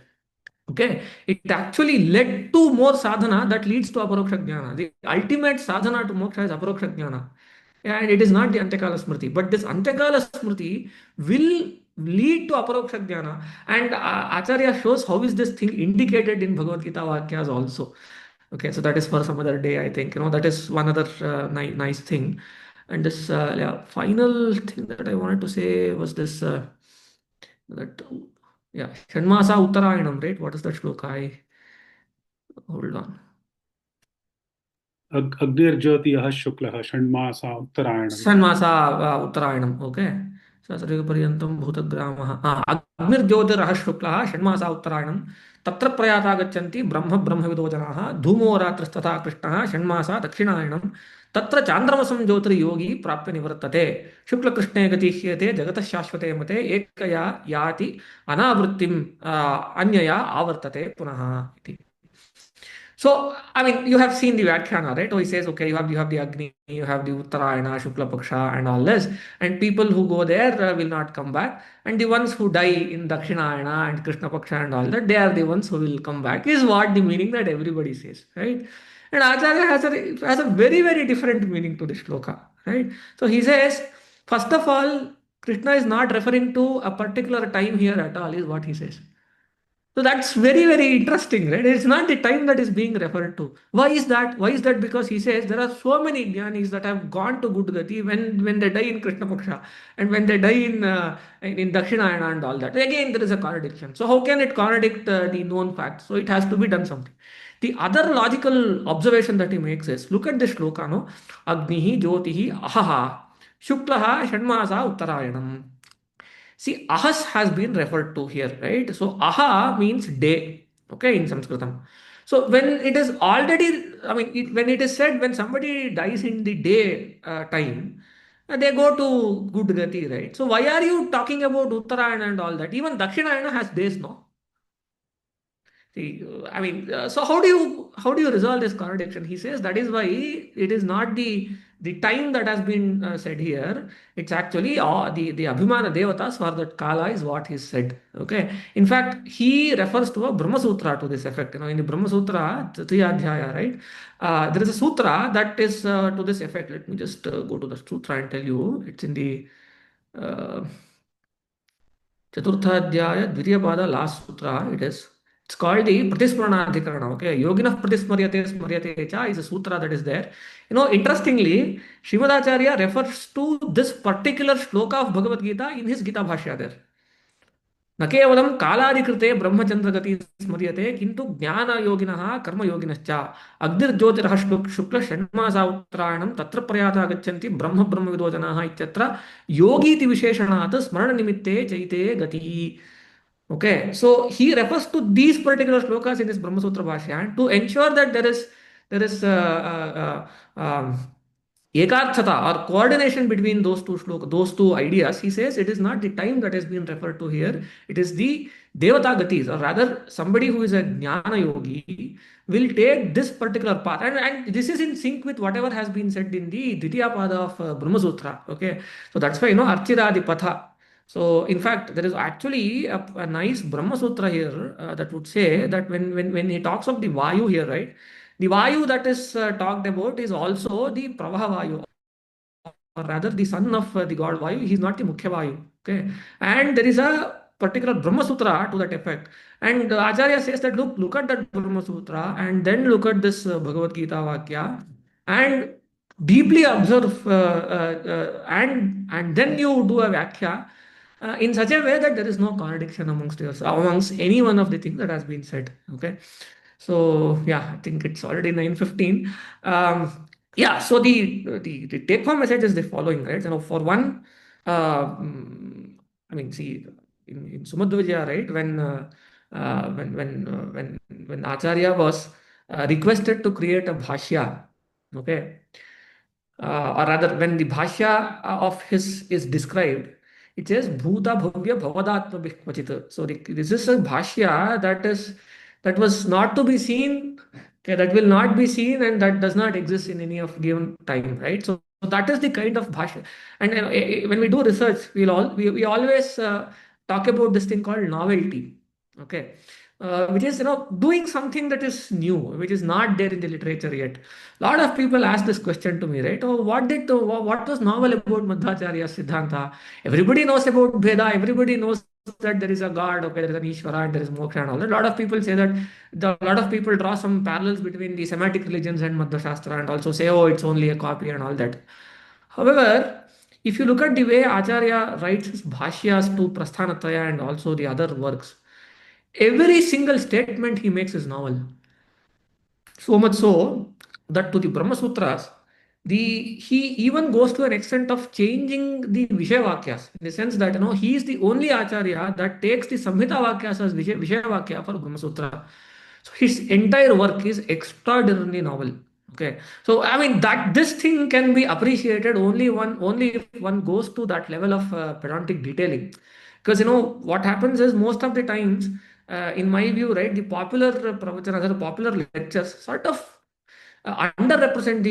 S3: Okay, it actually led to more sadhana that leads to aparoksha jnana. The ultimate sadhana to moksha is aparoksha jnana. And it is not the Antyakala Smriti. But this Antyakala Smriti will lead to aparoksha jnana. And Acharya shows how is this thing indicated in Bhagavad Gita Vakyas also. Okay, so that is for some other day, I think. That is one other nice thing. And this final thing that I wanted to say was this that Shanmasa Uttarayanam, right? What is that shloka? Hold on.
S2: Agnirjyotiyah Shuklaha Shanmasa Uttarayanam.
S3: Shanmasa Uttarayanam, okay. Sasarigaparyantam Bhutagramah. Agmirjyotirah Shuklaha Shanmasa Uttarayanam. तत्र प्रयाता गच्छन्ति ब्रह्म ब्रह्मविदो जनाः धूमो रात्रस्तथा कृष्णः षण्मासा दक्षिणायनं तत्र चान्द्रमसं ज्योतिर्योगी प्राप्य निवर्तते शुक्लकृष्णे गतिह्यते जगतः शाश्वते मते एकया याति अनावृत्तिम् अन्यया आवर्तते पुनः इति. So, I mean, you have seen the Vyakhana, right? Oh, he says, okay, you have the Agni, you have the Uttarayana, Shukla Paksha, and all this. And people who go there will not come back. And the ones who die in Dakshinayana and Krishna Paksha and all that, they are the ones who will come back, is what the meaning that everybody says, right? And Acharya has a very, very different meaning to this shloka, right? So he says, first of all, Krishna is not referring to a particular time here at all, is what he says. So that's very, very interesting, right? It's not the time that is being referred to. Why is that? Why is that? Because he says there are so many jnanis that have gone to good gati when they die in Krishna Paksha and when they die in Dakshinayana and all that. Again, there is a contradiction. So how can it contradict the known fact? So it has to be done something. The other logical observation that he makes is look at this shloka, no? Agnihi jyotihi ahaha shuklaha shanmasa uttarayanam. See, ahas has been referred to here, right? So, aha means day, okay, in Sanskritam. So, when it is already, I mean, when it is said when somebody dies in the day time, they go to good gati, right? So, why are you talking about Uttarayana and all that? Even Dakshinayana has days, no? See, I mean, so how do you resolve this contradiction? He says that is why it is not the time that has been said here. It's actually the Abhimana Devatas for that Kala is what he said. Okay. In fact, he refers to a Brahma Sutra to this effect. In the Brahma Sutra, Tritiya Adhyaya, right? There is a sutra that is to this effect. Let me just go to the sutra and tell you. It's in the uh, Chaturthadhyaya, Dvitiyapada, last sutra. It's called the Pratismaranadhikarana. Okay, Yoginah Pratismaryate Smaryate Cha is a sutra that is there. Interestingly, Srimad refers to this particular shloka of Bhagavad Gita in his Gita Bhashya there. न केवलं कालादिकृते ब्रह्मचन्द्रगति स्मर्यते किन्तु ज्ञानयोगिनः कर्मयोगिनश्च अग्निर्ज्योतिरः शुक्ल षण्मासा उत्तरायणं तत्र प्रयाता गच्छन्ति ब्रह्म ब्रह्मविदो जनाः इत्यत्र योगीति विशेषणात् स्मरणनिमित्ते चैते गतिः. Okay, so he refers to these particular shlokas in his Brahma Sutra Bhashya, and to ensure that there is ekarthata or coordination between those two ideas. He says it is not the time that has been referred to here. It is the Devata Gatis, or rather somebody who is a Jnana Yogi will take this particular path. And this is in sync with whatever has been said in the Ditya Pada of Brahma Sutra. Okay, so that's why, Archiradi Patha. So, in fact, there is actually a nice Brahma Sutra here that would say that when he talks of the Vayu here, right? The Vayu that is talked about is also the Pravaha Vayu, or rather the son of the god Vayu. He is not the Mukhya Vayu. Okay, and there is a particular Brahma Sutra to that effect. And Acharya says that look at that Brahma Sutra, and then look at this Bhagavad Gita Vakya, and deeply observe, and then you do a Vakya in such a way that there is no contradiction amongst any one of the things that has been said. Okay. So yeah, I think it's already 9:15. Yeah, so the take home message is the following, right? For one, I mean, see, in Sumadhvajaya, right, when Acharya was requested to create a bhashya, okay, or rather, when the bhashya of his is described, it says Bhuta Bhavya Bhavadatma Bhikvachita. So this is a bhashya that was not to be seen, okay, that will not be seen, and that does not exist in any of given time, right? So that is the kind of bhashya. And when we do research, we always talk about this thing called novelty, okay, which is doing something that is new, which is not there in the literature yet. A lot of people ask this question to me, right? Oh, what was novel about Madhacharya Siddhanta? Everybody knows about Veda. Everybody knows that there is a God, okay, there is an Ishvara, and there is moksha and all that. A lot of people say that a lot of people draw some parallels between the Semitic religions and Madhya Shastra, and also say, oh, it's only a copy and all that. However, if you look at the way Acharya writes his bhashyas to Prasthanataya and also the other works, every single statement he makes is novel. So much so that to the Brahma Sutras, he even goes to an extent of changing the Vishayavakyas in the sense that he is the only Acharya that takes the Samhita Vakyas as Vishayavakya for Brahma Sutra. So his entire work is extraordinarily novel. Okay, so I mean that this thing can be appreciated only if one goes to that level of pedantic detailing, because what happens is most of the times, in my view, right, the popular pravachana, the popular lectures sort of underrepresent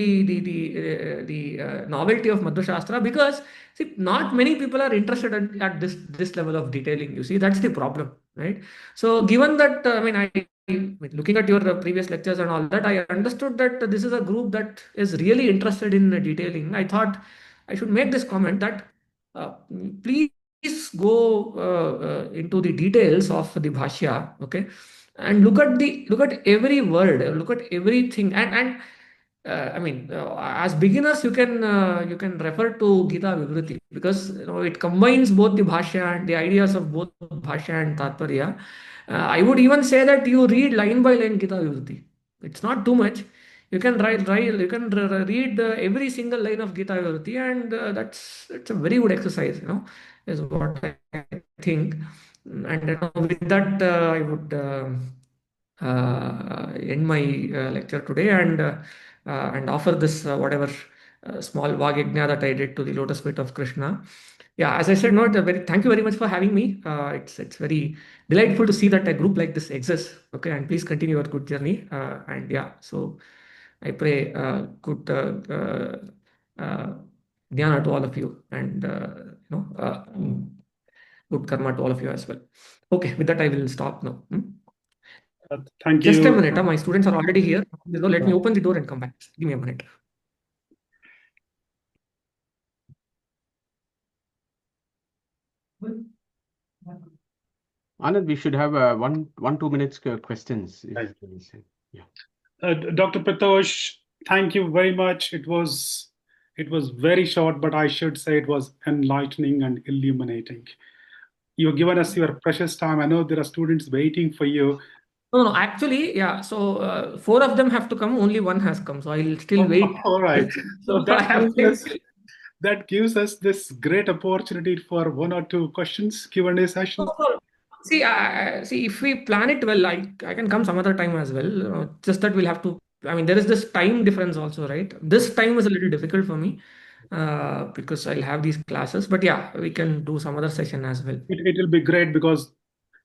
S3: the novelty of Madhya Shastra, because see, not many people are interested at this level of detailing. You see, that's the problem, right? So given that, I mean, looking at your previous lectures and all that, I understood that this is a group that is really interested in detailing. I thought I should make this comment that uh, please go into the details of the bhashya, okay, and look at every word, look at everything, and I mean, as beginners, you can refer to Gita Vivriti, because it combines both the bhashya and the ideas of both bhashya and tatparya. I would even say that you read line by line Gita Vivriti. It's not too much. You can you can read every single line of Gita Vivriti, and it's a very good exercise. Is what I think. And with that, I would end my lecture today, and offer this whatever small Vagyajna that I did to the lotus feet of Krishna. Yeah, as I said, no, thank you very much for having me. It's very delightful to see that a group like this exists. Okay, and please continue your good journey. And yeah, so I pray good uh, dhyana to all of you, and good karma to all of you as well. Okay, with that I will stop now.
S2: Thank
S3: Just a
S2: you.
S3: minute. My students are already here. Let me open the door and come back. Give me a minute.
S1: Anand, we should have 2 minutes questions. If
S2: Right.
S1: we say. Yeah.
S2: Dr. Prathosh, thank you very much. It was very short, but I should say it was enlightening and illuminating. You've given us your precious time. I know there are students waiting for you.
S3: No, no, actually, yeah. So four of them have to come. Only one has come. So I'll still wait.
S2: All right. So
S3: So I have
S2: that gives us this great opportunity for one or two questions Q&A session.
S3: see. See, if we plan it well, I can come some other time as well. Just that we'll have to. I mean, there is this time difference also, right? This time is a little difficult for me because I'll have these classes. But yeah, we can do some other session as well.
S2: It will be great because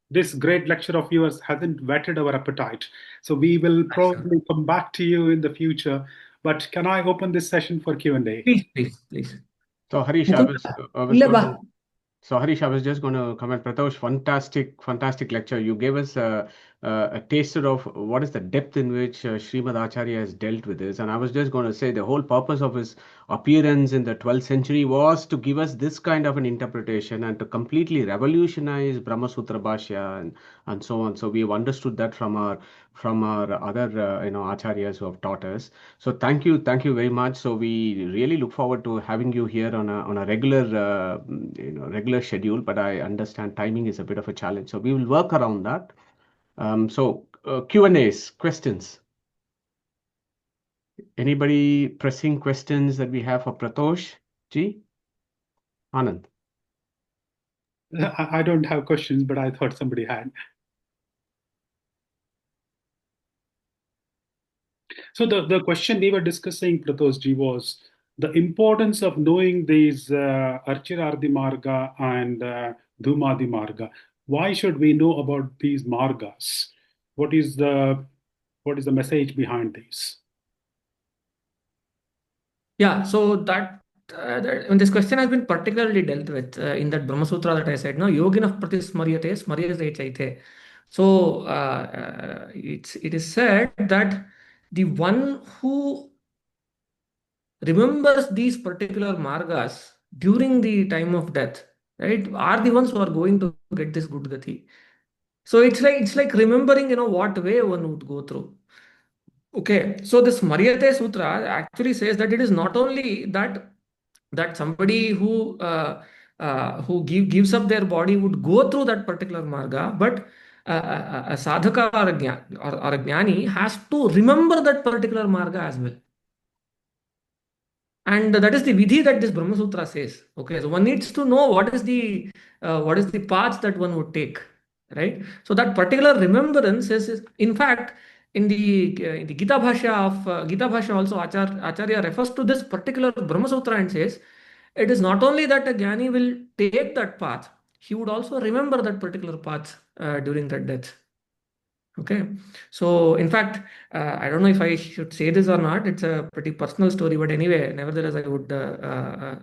S2: this great lecture of yours hasn't whetted our appetite. So we will
S3: Sure.
S2: probably come back to you in the future. But can I open this session for Q&A?
S3: Please, please, please.
S1: So Harish,
S3: Mukund,
S1: I was
S3: ಇಲ್ಲೇ
S1: going
S3: ಬಾ.
S1: to. So Harish, I was just going to comment. Pratosh, fantastic lecture. You gave us a taster of what is the depth in which Srimad Acharya has dealt with this. And I was just going to say the whole purpose of his appearance in the 12th century was to give us this kind of an interpretation and to completely revolutionize Brahma Sutra Bhashya and so on. So we have understood that from our other acharyas who have taught us. So thank you very much. So we really look forward to having you here on a regular regular schedule. But I understand timing is a bit of a challenge, so we will work around that. So Q&As, questions. Anybody pressing questions that we have for Prathosh ji? Anand.
S2: I don't have questions, but I thought somebody had. So the question we were discussing, Pratosh ji, was the importance of knowing these Archirardi Marga and Dhumadi Marga. Why should we know about these margas? What is the message behind these?
S3: Yeah, so when this question has been particularly dealt with in that Brahma Sutra that I said, no, yogina pratismaryate, smaryate chaite. So it is said that the one who remembers these particular margas during the time of death, right, are the ones who are going to get this good gati. So it's like remembering, what way one would go through. Okay, so this Maryate Sutra actually says that it is not only that somebody who gives up their body would go through that particular marga, but a sadhaka or a jnani has to remember that particular marga as well. And that is the vidhi that this Brahma Sutra says. Okay, so one needs to know what is the path that one would take, right? So that particular remembrance is in fact in the Gita Bhashya of Gita Bhashya also Acharya refers to this particular Brahma Sutra and says it is not only that a jnani will take that path, he would also remember that particular path during that death. Okay, so in fact, I don't know if I should say this or not. It's a pretty personal story, but anyway, nevertheless, I would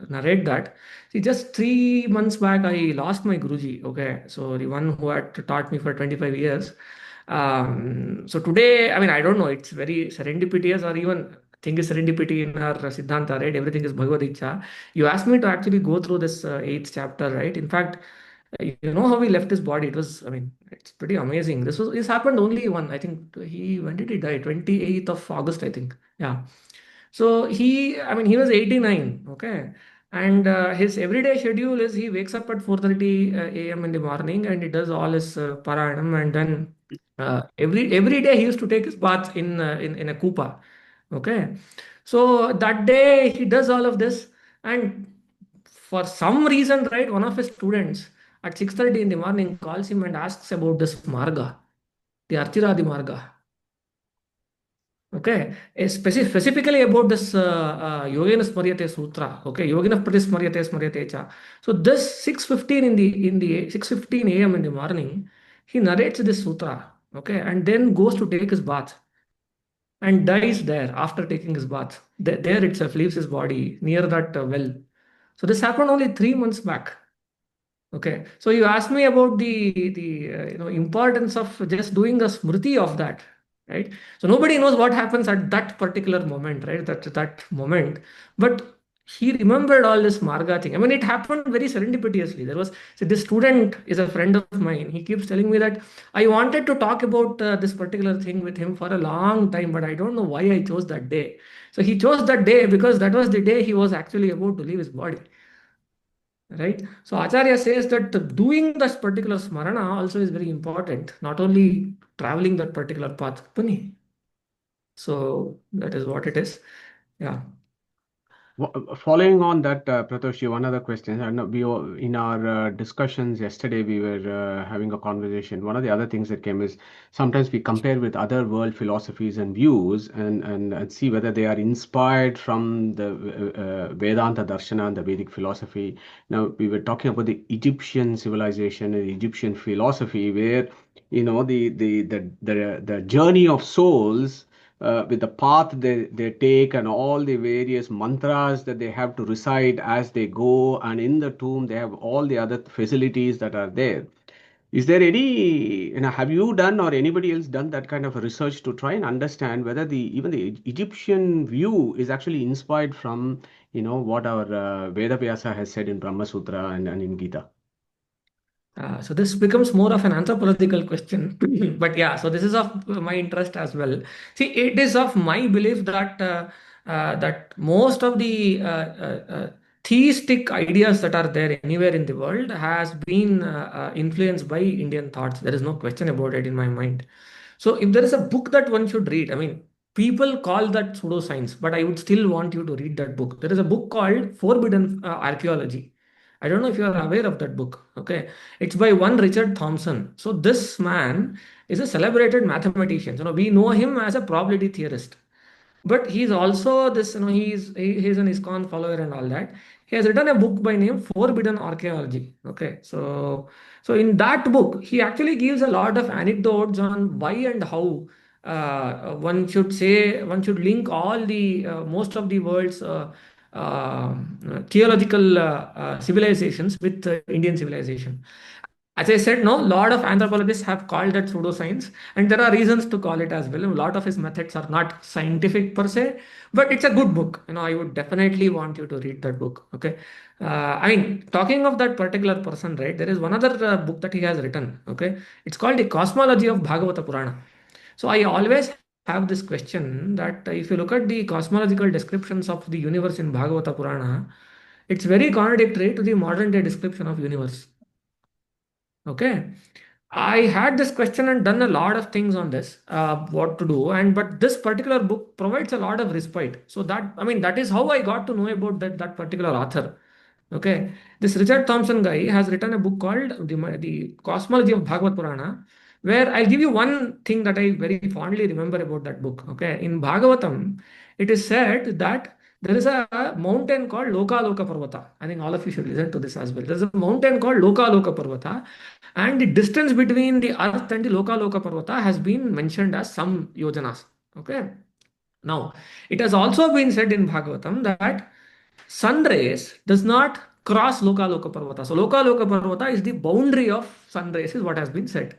S3: narrate that. See, just 3 months back, I lost my Guruji. Okay, so the one who had taught me for 25 years. So today, I mean, I don't know, it's very serendipitous, or even thing is serendipity in our Siddhanta, right? Everything is Bhagavad Gita. You asked me to actually go through this eighth chapter, right? In fact, you know how he left his body? It was, I mean, it's pretty amazing. This happened only one, I think when did he die? 28th of August, I think. Yeah. So I mean, he was 89, okay. And his everyday schedule is he wakes up at 4:30 a.m. in the morning and he does all his paranam, and then every day he used to take his bath in a kupa. Okay. So that day he does all of this, and for some reason, right, one of his students at 6:30 in the morning calls him and asks about this marga, the Archiradi marga. Okay, specifically about this Yogena Smaryate Sutra. Okay, Yogena Pratismaryate Smaryate Cha. So this 6:15 in the 6:15 a.m. in the morning, he narrates this sutra. Okay, and then goes to take his bath and dies there after taking his bath. There itself leaves his body near that well. So this happened only 3 months back. Okay, so you asked me about the importance of just doing a smriti of that, right? So nobody knows what happens at that particular moment, right? That moment, but he remembered all this marga thing. I mean, it happened very serendipitously. So this student is a friend of mine. He keeps telling me that I wanted to talk about this particular thing with him for a long time, but I don't know why I chose that day. So he chose that day because that was the day he was actually about to leave his body. Right? So Acharya says that doing that particular smarana also is very important, not only traveling that particular path. Pani. So that is what it is. Yeah.
S1: Following on that, Prathosh, one other question. I know in our discussions yesterday, we were having a conversation. One of the other things that came is sometimes we compare with other world philosophies and views and see whether they are inspired from the Vedanta Darshana and the Vedic philosophy. Now, we were talking about the Egyptian civilization and Egyptian philosophy, where the journey of souls with the path they take and all the various mantras that they have to recite as they go, and in the tomb they have all the other facilities that are there. Is there any, have you done or anybody else done that kind of research to try and understand whether even the Egyptian view is actually inspired from, what our Veda Vyasa has said in Brahma Sutra and in Gita?
S3: So this becomes more of an anthropological question, but yeah. So this is of my interest as well. See, it is of my belief that most of the theistic ideas that are there anywhere in the world has been influenced by Indian thoughts. There is no question about it in my mind. So if there is a book that one should read, I mean, people call that pseudoscience, but I would still want you to read that book. There is a book called Forbidden Archaeology. I don't know if you are aware of that book. Okay, it's by one Richard Thompson. So this man is a celebrated mathematician. We know him as a probability theorist, but he's also this. He's an ISKCON follower and all that. He has written a book by name Forbidden Archaeology. Okay, so in that book, he actually gives a lot of anecdotes on why and how one should link all the most of the world's uh, theological civilizations with Indian civilization. As I said, no, a lot of anthropologists have called that pseudoscience, and there are reasons to call it as well. A lot of his methods are not scientific per se, but it's a good book. I would definitely want you to read that book. Okay, I mean, talking of that particular person, right? There is one other book that he has written. Okay, it's called The Cosmology of Bhagavata Purana. So I always have this question that if you look at the cosmological descriptions of the universe in Bhagavata Purana, it's very contradictory to the modern day description of universe. Okay. I had this question and done a lot of things on this, what to do, and but this particular book provides a lot of respite. So that is how I got to know about that particular author. Okay, this Richard Thompson guy has written a book called the Cosmology of Bhagavad Purana, where I'll give you one thing that I very fondly remember about that book. Okay, in Bhagavatam, it is said that there is a mountain called Loka Loka Parvata. I think all of you should listen to this as well. There's a mountain called Loka Loka Parvata, and the distance between the earth and the Loka Loka Parvata has been mentioned as some yojanas. Okay. Now, it has also been said in Bhagavatam that sun rays does not cross Loka Loka Parvata. So Loka Loka Parvata is the boundary of sun rays, is what has been said.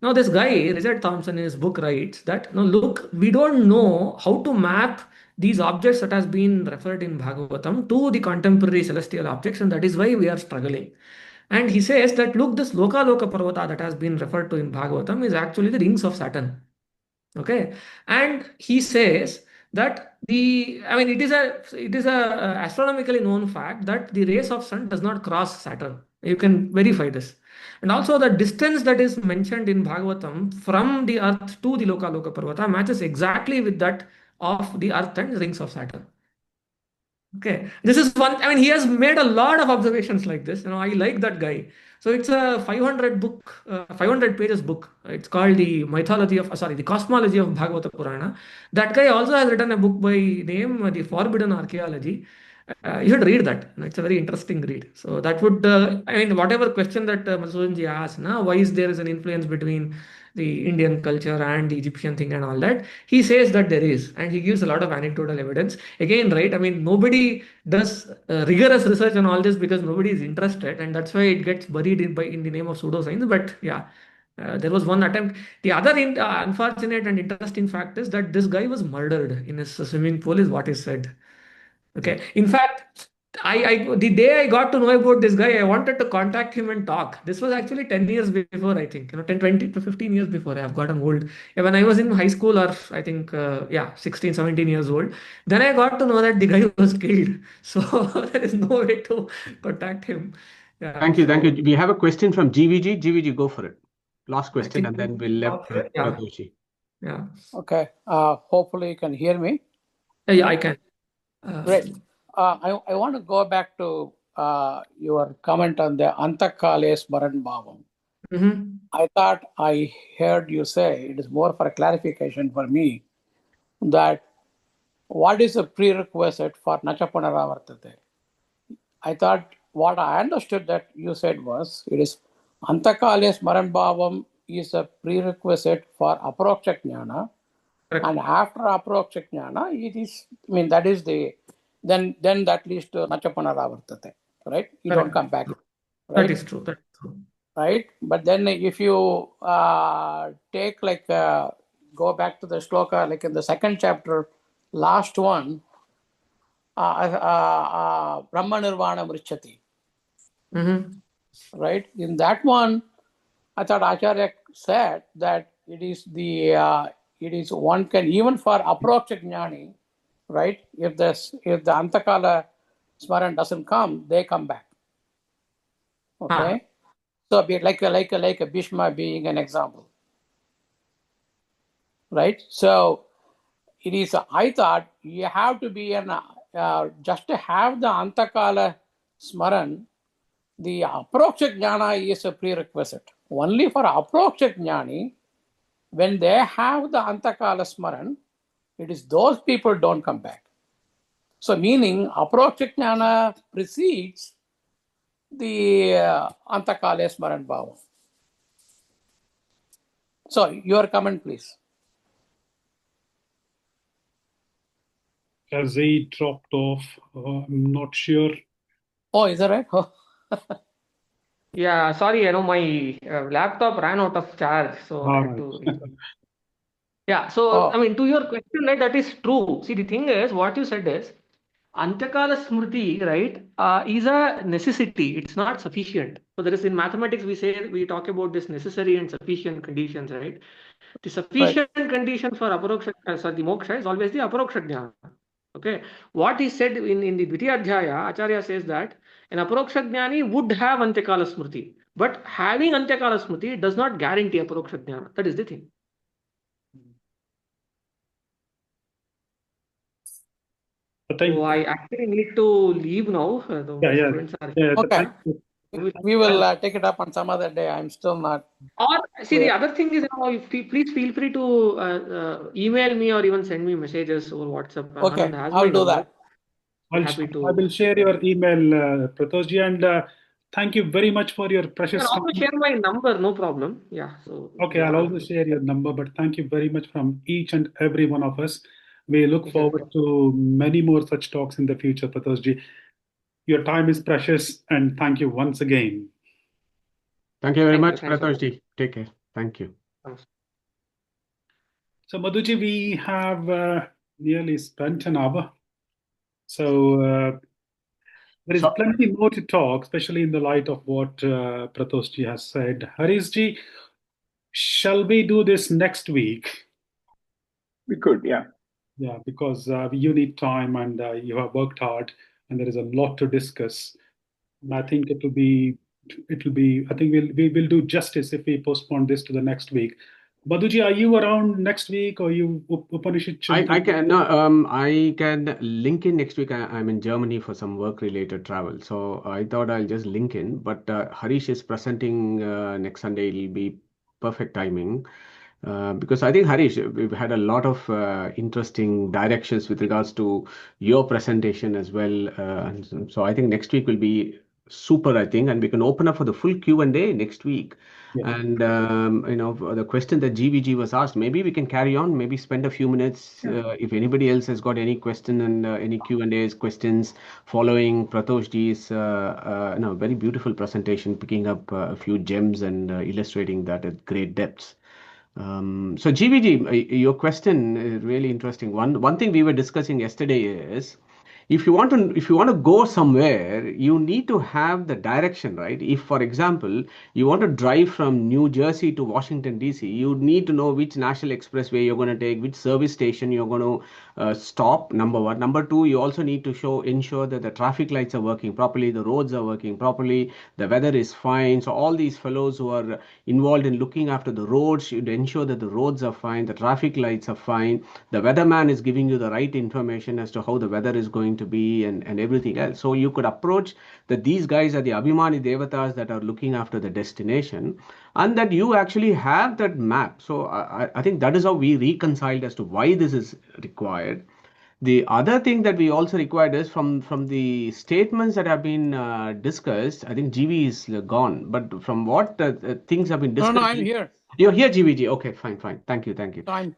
S3: Now, this guy, Richard Thompson, in his book writes that, no, look, we don't know how to map these objects that has been referred in Bhagavatam to the contemporary celestial objects, and that is why we are struggling. And he says that, look, this Loka Loka Parvata that has been referred to in Bhagavatam is actually the rings of Saturn. Okay, and he says that it is a astronomically known fact that the rays of sun does not cross Saturn. You can verify this, and also the distance that is mentioned in Bhagavatam from the Earth to the Loka Loka Parvata matches exactly with that of the Earth and rings of Saturn. Okay, this is one. I mean, he has made a lot of observations like this. I like that guy. So it's a 500 pages book. It's called the Cosmology of Bhagavata Purana. That guy also has written a book by name The Forbidden Archaeology. You should read that. It's a very interesting read. So that would, whatever question that Madhusudanji asked, why is there is an influence between the Indian culture and the Egyptian thing and all that? He says that there is, and he gives a lot of anecdotal evidence. Again, right? I mean, nobody does rigorous research on all this because nobody is interested, and that's why it gets buried in the name of pseudoscience. But yeah, there was one attempt. The other unfortunate and interesting fact is that this guy was murdered in his swimming pool, is what is said. Okay. In fact, the day I got to know about this guy, I wanted to contact him and talk. This was actually 10 years before, I think, 10, 20 to 15 years before. I have gotten old. Yeah, when I was in high school, or I think, 16, 17 years old, then I got to know that the guy was killed. So there is no way to contact him. Yeah.
S1: Thank you. Thank
S3: So
S1: you. We have a question from GVG. GVG, go for it. Last
S3: I
S1: question,
S3: think,
S1: and then we'll let
S3: yeah.
S1: Prathosh.
S3: Yeah.
S4: Okay. Hopefully you can hear me.
S3: Yeah, I can.
S4: Great. I want to go back to your comment on the Antakale Smaran Bhavam.
S3: Mm-hmm.
S4: I thought I heard you say, it is more for a clarification for me, that what is the prerequisite for Nachapunaravartate? I thought what I understood that you said was, it is Antakale Smaran Bhavam is a prerequisite for Aproksha Jnana.
S3: Correct.
S4: And after aproksha jnana, it is, that is the, then that leads to nachapunaravartate, right? You don't come back, right?
S3: That is true. That is true.
S4: Right? But then if you take go back to the shloka, like in the second chapter, last one, Brahma Nirvana Mrichati,
S3: Mm-hmm.
S4: right? In that one, I thought Acharya said that it is one can, even for aproksha jnani, right? If the Antakala Smaran doesn't come, they come back. Okay? So be like a Bhishma being an example. right? So it is, I thought you have to be just to have the Antakala Smaran, the Aproksha Jnana is a prerequisite. Only for Aproksha Jnani, when they have the Antakala Smaran, it is those people don't come back. So meaning Aproksha Jnana precedes the Antakala Smaran Bhava. So your comment, please.
S2: Has he dropped off? I'm not sure.
S4: Oh, is that right? Oh.
S3: Yeah, sorry, my laptop ran out of charge, so I
S2: All
S3: had
S2: right.
S3: to. Yeah, so I
S4: Oh,
S3: mean, to your question, right, that is true. See, the thing is, what you said is, Antakala Smriti, right, is a necessity. It's not sufficient. So there is in mathematics, we talk about this necessary and sufficient conditions, right? The
S4: right.
S3: sufficient condition for the moksha is always the aparoksha jnana. Okay. What is said in the Dvitiya Adhyaya, Acharya says that an aparoksha jnani would have Antyakala Smriti. But having Antyakala Smriti does not guarantee aparoksha jnana. That is the thing.
S2: I
S3: So
S2: think,
S3: I actually need to leave now.
S2: yeah,
S3: The
S2: yeah,
S3: students are
S2: yeah.
S3: here.
S4: Okay.
S2: Thank you.
S4: We will take it up on some other day. I'm still not
S3: Or see, the
S4: clear.
S3: other thing is, please feel free to email me or even send me messages over WhatsApp.
S4: Okay,
S3: Anand has my
S4: I'll do
S3: number.
S4: that.
S3: Happy
S2: I
S3: to.
S2: will share your email, Prathosh, and thank you very much for your
S3: You can
S2: precious
S3: also
S2: time.
S3: share my number, no problem. Yeah, so if
S2: Okay,
S3: you
S2: I'll
S3: want.
S2: also share your number, but thank you very much from each and every one of us. We look forward to many more such talks in the future, Prathosh. Your time is precious, and thank you once again.
S1: Thank you very
S3: Thank you.
S1: much,
S3: Thanks a lot.
S1: Prathosh. Take care. Thank you.
S3: Thanks.
S2: So, Madhuji, we have nearly spent an hour. So, there is
S1: So,
S2: plenty more to talk, especially in the light of what Prathosh has said. Harishji, shall we do this next week?
S5: We could, yeah.
S2: Yeah, because you need time and you have worked hard, and there is a lot to discuss. And I think I think we will do justice if we postpone this to the next week. Madhuji, are you around next week, or you Upanishad
S1: I
S2: Chintan?
S1: can no, I can link in next week. I'm in Germany for some work related travel, so I thought I'll just link in. But Harish is presenting next Sunday. It'll be perfect timing. Because I think, Harish, we've had a lot of interesting directions with regards to your presentation as well. And so I think next week will be super, I think, and we can open up for the full Q&A next week.
S2: Yeah.
S1: And the question that GVG was asked, maybe we can carry on, maybe spend a few minutes. If anybody else has got any question and any Q&As, questions following Prathosh ji's very beautiful presentation, picking up a few gems and illustrating that at great depths. So GVG, your question is really interesting. One thing we were discussing yesterday is, if you want to go somewhere, you need to have the direction, right? If, for example, you want to drive from New Jersey to Washington DC, you need to know which national expressway you're going to take, which service station you're going to stop. Number one. Number two, you also need to ensure that the traffic lights are working properly, the roads are working properly, the weather is fine. So all these fellows who are involved in looking after the roads should ensure that the roads are fine, the traffic lights are fine, the weatherman is giving you the right information as to how the weather is going to be, and everything else. So you could approach that these guys are the Abhimani Devatas that are looking after the destination, and that you actually have that map. So I think that is how we reconciled as to why this is required. The other thing that we also required is from the statements that have been discussed. I think GV is gone, but from what things have been
S4: No,
S1: discussed.
S4: I'm here.
S1: You're here, GVG. Okay, fine, fine. Thank you, thank you.
S4: So I'm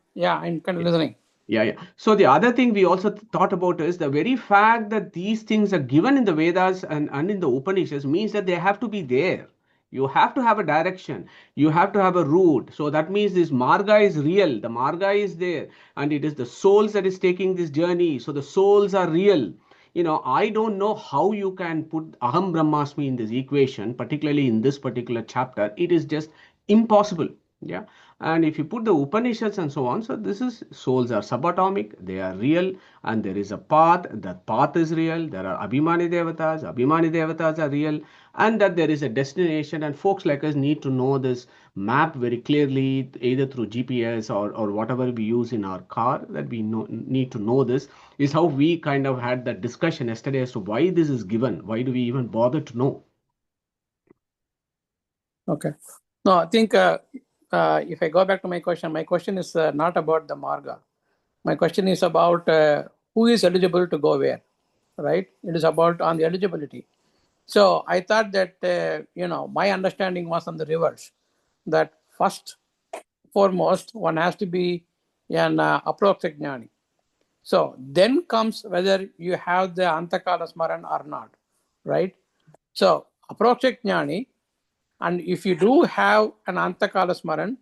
S4: kind of listening.
S1: Yeah, yeah. So the other thing we also thought about is the very fact that these things are given in the Vedas and in the Upanishads means that they have to be there. You have to have a direction. You have to have a route. So that means this marga is real. The marga is there, and it is the souls that is taking this journey. So the souls are real. I don't know how you can put Aham Brahmasmi in this equation, particularly in this particular chapter. It is just impossible. Yeah. And if you put the Upanishads and so on, so this is souls are subatomic, they are real, and there is a path. That path is real. There are Abhimani Devatas are real, and that there is a destination. And folks like us need to know this map very clearly, either through GPS or whatever we use in our car. That we need to know this is how we kind of had that discussion yesterday as to why this is given. Why do we even bother to know?
S4: Okay. No, I think if I go back to my question is not about the marga. My question is about who is eligible to go where, right? It is about on the eligibility. So I thought that, my understanding was on the reverse, that first, foremost, one has to be an approximate jnani. So then comes whether you have the antakala smaran or not, right? So approximate jnani, and if you do have an antakala smaran,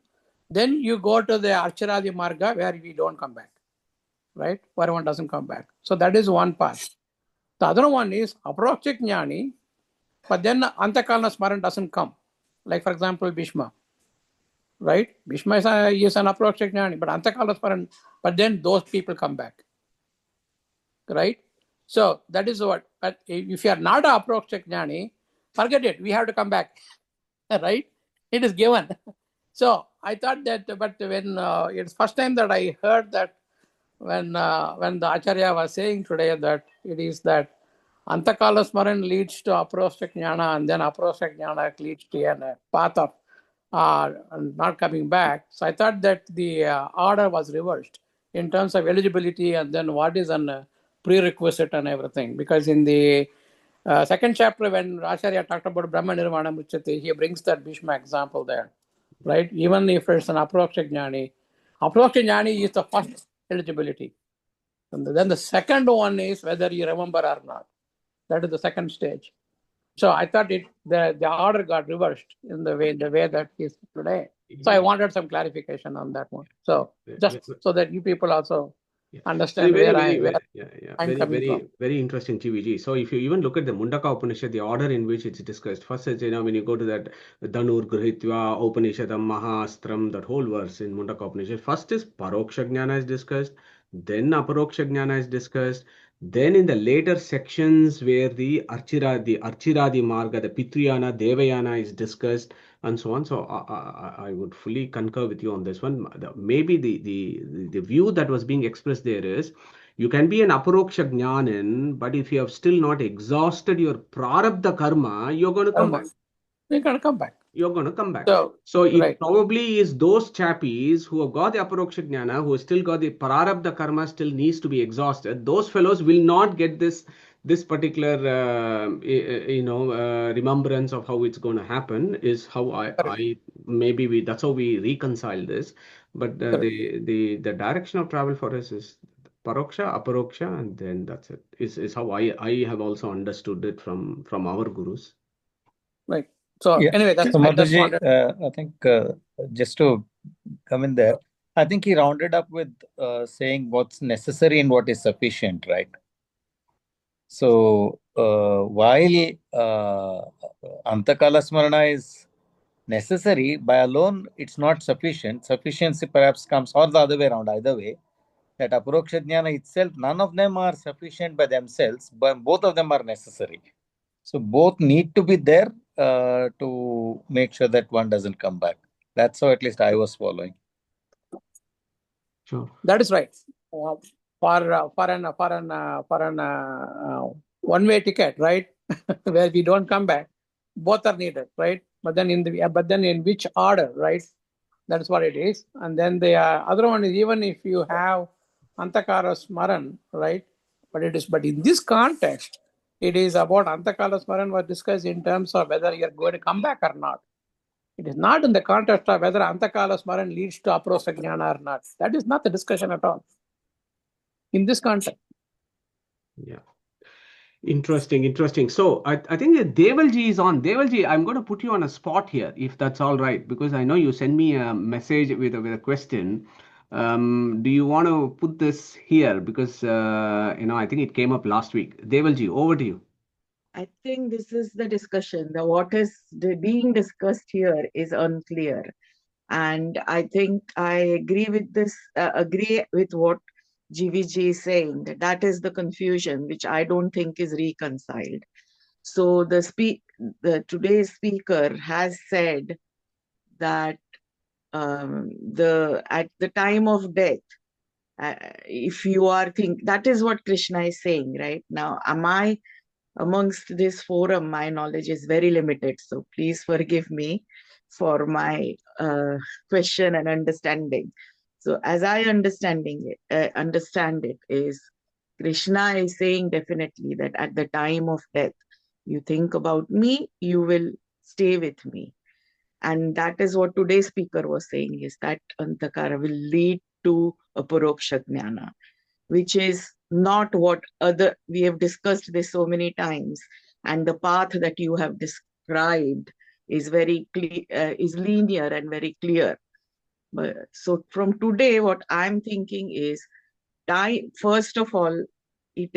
S4: then you go to the archaradi marga where we don't come back, right? Where one doesn't come back. So that is one part. The other one is approximate jnani, but then antakala smaran doesn't come. Like for example, Bhishma, right? Bhishma is an approximate jnani, but antakala smaran, but then those people come back, right? So that is what. But if you are not an approximate jnani, forget it. We have to come back, right? It is given. So I thought that, but when it's first time that I heard that when the Acharya was saying today that it is that Antakala Smaran leads to Aprostak Jnana, and then Aprostak Jnana leads to a path of not coming back. So I thought that the order was reversed in terms of eligibility and then what is a prerequisite and everything. Because in the second chapter, when Acharya talked about Brahma Nirvana Muchyate, he brings that Bhishma example there, right? Even if it's an Aprostak Jnani is the first eligibility. And then the second one is whether you remember or not. That is the second stage. So I thought the order got reversed in the way that is today. So I wanted some clarification on that one. So just so that you people also understand where I'm coming from.
S1: Very interesting, GVG. So if you even look at the Mundaka Upanishad, the order in which it's discussed, first is, when you go to that Dhanur Grihitva Upanishadam Mahastram, that whole verse in Mundaka Upanishad, first is Paroksha Jnana is discussed, then Aparoksha Jnana is discussed, then in the later sections where the Archiradi Marga, the Pitriyana, Devayana is discussed, and so on. So I would fully concur with you on this one. Maybe the view that was being expressed there is you can be an aparoksha jnanin, but if you have still not exhausted your prarabdha karma, you're going to come back.
S4: You're going to come back.
S1: You're going to come back.
S4: So
S1: it
S4: right.
S1: probably is those chappies who have got the aparoksha jnana, who still got the prarabdha karma, still needs to be exhausted. Those fellows will not get this particular remembrance of how it's going to happen. Is how I maybe that's how we reconcile this. But the direction of travel for us is paroksha, aparoksha, and then that's it. Is how I have also understood it from our gurus.
S4: Right. So
S6: Yeah.
S4: anyway, that's
S6: So
S4: I just
S6: Madhuji,
S4: wanted.
S6: I think just to come in there, I think he rounded up with saying what's necessary and what is sufficient, right? So while Antakala Smarana is necessary, by alone it's not sufficient. Sufficiency perhaps comes, or the other way around, either way, that Aparoksha Jnana itself, none of them are sufficient by themselves, but both of them are necessary. So both need to be there to make sure that one doesn't come back. That's how at least I was following.
S1: Sure.
S4: That is right. For an one-way ticket, right, where we don't come back, both are needed, right? But then in which order, right? That is what it is. And then the other one is even if you have Antakara Smaran, right? But in this context, it is about Antakara Smaran was discussed in terms of whether you're going to come back or not. It is not in the context of whether Antakala Smaran leads to Aprosajnana or not. That is not the discussion at all in this context.
S1: Yeah. Interesting. So I think that Devalji is on. Devalji, I'm going to put you on a spot here, if that's all right, because I know you sent me a message with a question. Do you want to put this here? Because I think it came up last week. Devalji, over to you.
S7: I think this is the discussion. What is being discussed here is unclear. And I think I agree with this, agree with what GVG is saying, that that is the confusion, which I don't think is reconciled. So the today's speaker has said that at the time of death, if you are that is what Krishna is saying right now. Am I amongst this forum? My knowledge is very limited, so please forgive me for my question and understanding. So as I understand it is, Krishna is saying definitely that at the time of death, you think about me, you will stay with me. And that is what today's speaker was saying, is that Antakara will lead to Aparoksha Jnana, which is not what we have discussed this so many times. And the path that you have described is very clear, is linear and very clear. But, so from today, what I'm thinking is, first of all, we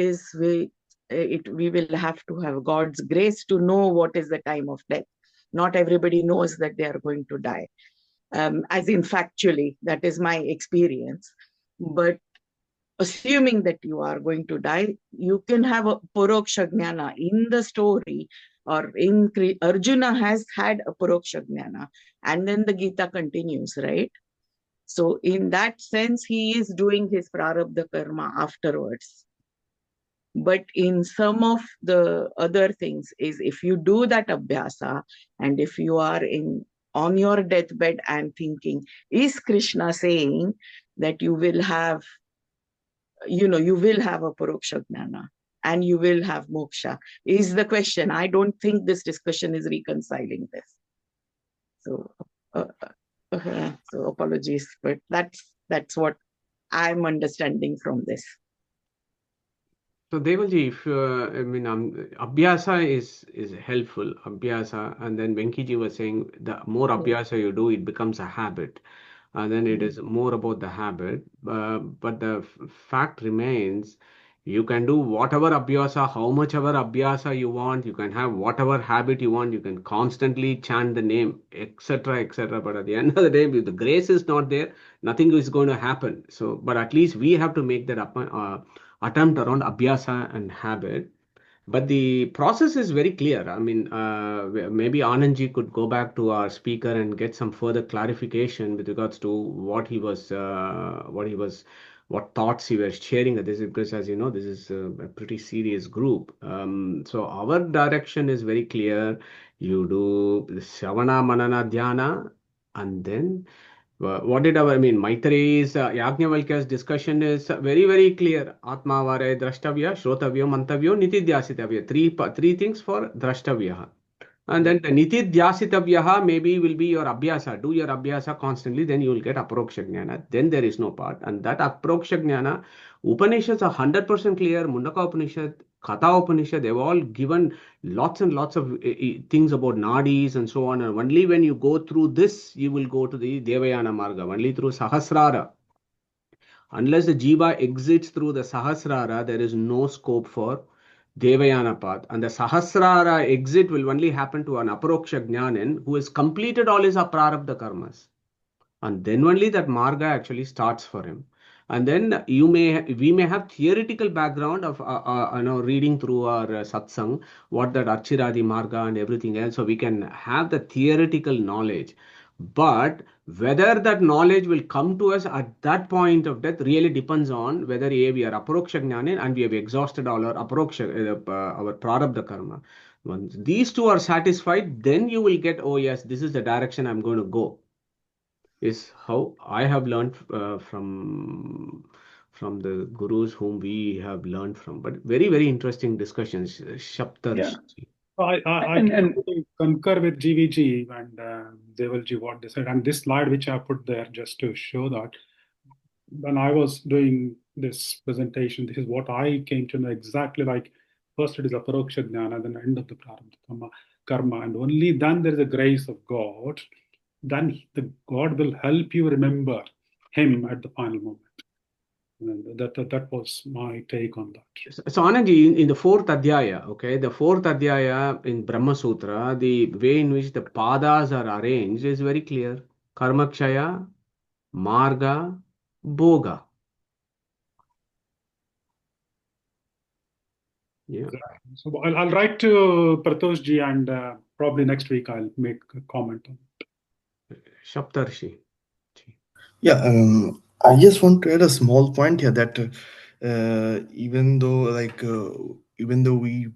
S7: will have to have God's grace to know what is the time of death. Not everybody knows that they are going to die. As in factually, that is my experience. But assuming that you are going to die, you can have a Paroksha Jnana in the story, or in Arjuna has had a Paroksha Jnana, and then the Gita continues, right? So in that sense, he is doing his prarabdha karma afterwards. But in some of the other things is, if you do that abhyasa, and if you are on your deathbed and thinking, is Krishna saying that you will have a Paroksha Jnana and you will have moksha, is the question. I don't think this discussion is reconciling this. So, so apologies, but that's what I'm understanding from this.
S1: So Devalji, if abhyasa is helpful, abhyasa, and then Venkiji was saying the more abhyasa you do, it becomes a habit, and then it is more about the habit. But the fact remains, you can do whatever abhyasa, how much ever abhyasa you want, you can have whatever habit you want, you can constantly chant the name, etc., etc. But at the end of the day, if the grace is not there, nothing is going to happen. So, but at least we have to make that attempt around abhyasa and habit. But the process is very clear. I mean, maybe Anandji could go back to our speaker and get some further clarification with regards to what thoughts he was sharing at this, because as you know, this is a pretty serious group. So our direction is very clear. You do Savana, Manana, Dhyana, and then what did Maitreyi's, Yajnavalkya's discussion is very, very clear. Atma vare drashtavya, shrotavya, mantavya, nitidyasitavya. Three things for drashtavya. And then the nitidyasitavya maybe will be your abhyasa. Do your abhyasa constantly, then you will get aproksha jnana. Then there is no part. And that aproksha jnana, Upanishads are 100% clear. Mundaka Upanishad, Katha Upanishad, they've all given lots and lots of things about nadis and so on. And only when you go through this, you will go to the Devayana Marga. Only through Sahasrara. Unless the jiva exits through the Sahasrara, there is no scope for Devayana path. And the Sahasrara exit will only happen to an Aparoksha Jnanin who has completed all his aprarabdha karmas. And then only that marga actually starts for him. And then we may have theoretical background of reading through our satsang, what that Archiradi marga and everything else, so we can have the theoretical knowledge. But whether that knowledge will come to us at that point of death really depends on whether we are Aparoksha Jnanin and we have exhausted all our Aparoksha, our Prarabdha karma. Once these two are satisfied, then you will get, oh yes, this is the direction I'm going to go. Is how I have learned from the gurus whom we have learned from. But very, very interesting discussions. Shaptar.
S5: Yeah.
S2: I totally concur with GVG and Devalji what they said. And this slide which I put there just to show that when I was doing this presentation, this is what I came to know exactly. Like first it is Aparoksha Jnana, then end of the Prarabdha karma, and only then there is a grace of God. Then the God will help you remember Him at the final moment. And that was my take on that.
S1: So Anandji, in the fourth adhyaya, okay, the fourth adhyaya in Brahma Sutra, the way in which the padas are arranged is very clear. Karmakshaya, Marga, Bhoga. Yeah.
S2: So I'll write to Prathosh ji and probably next week I'll make a comment on it.
S1: Shaptarshi.
S8: Yeah, I just want to add a small point here that even though we,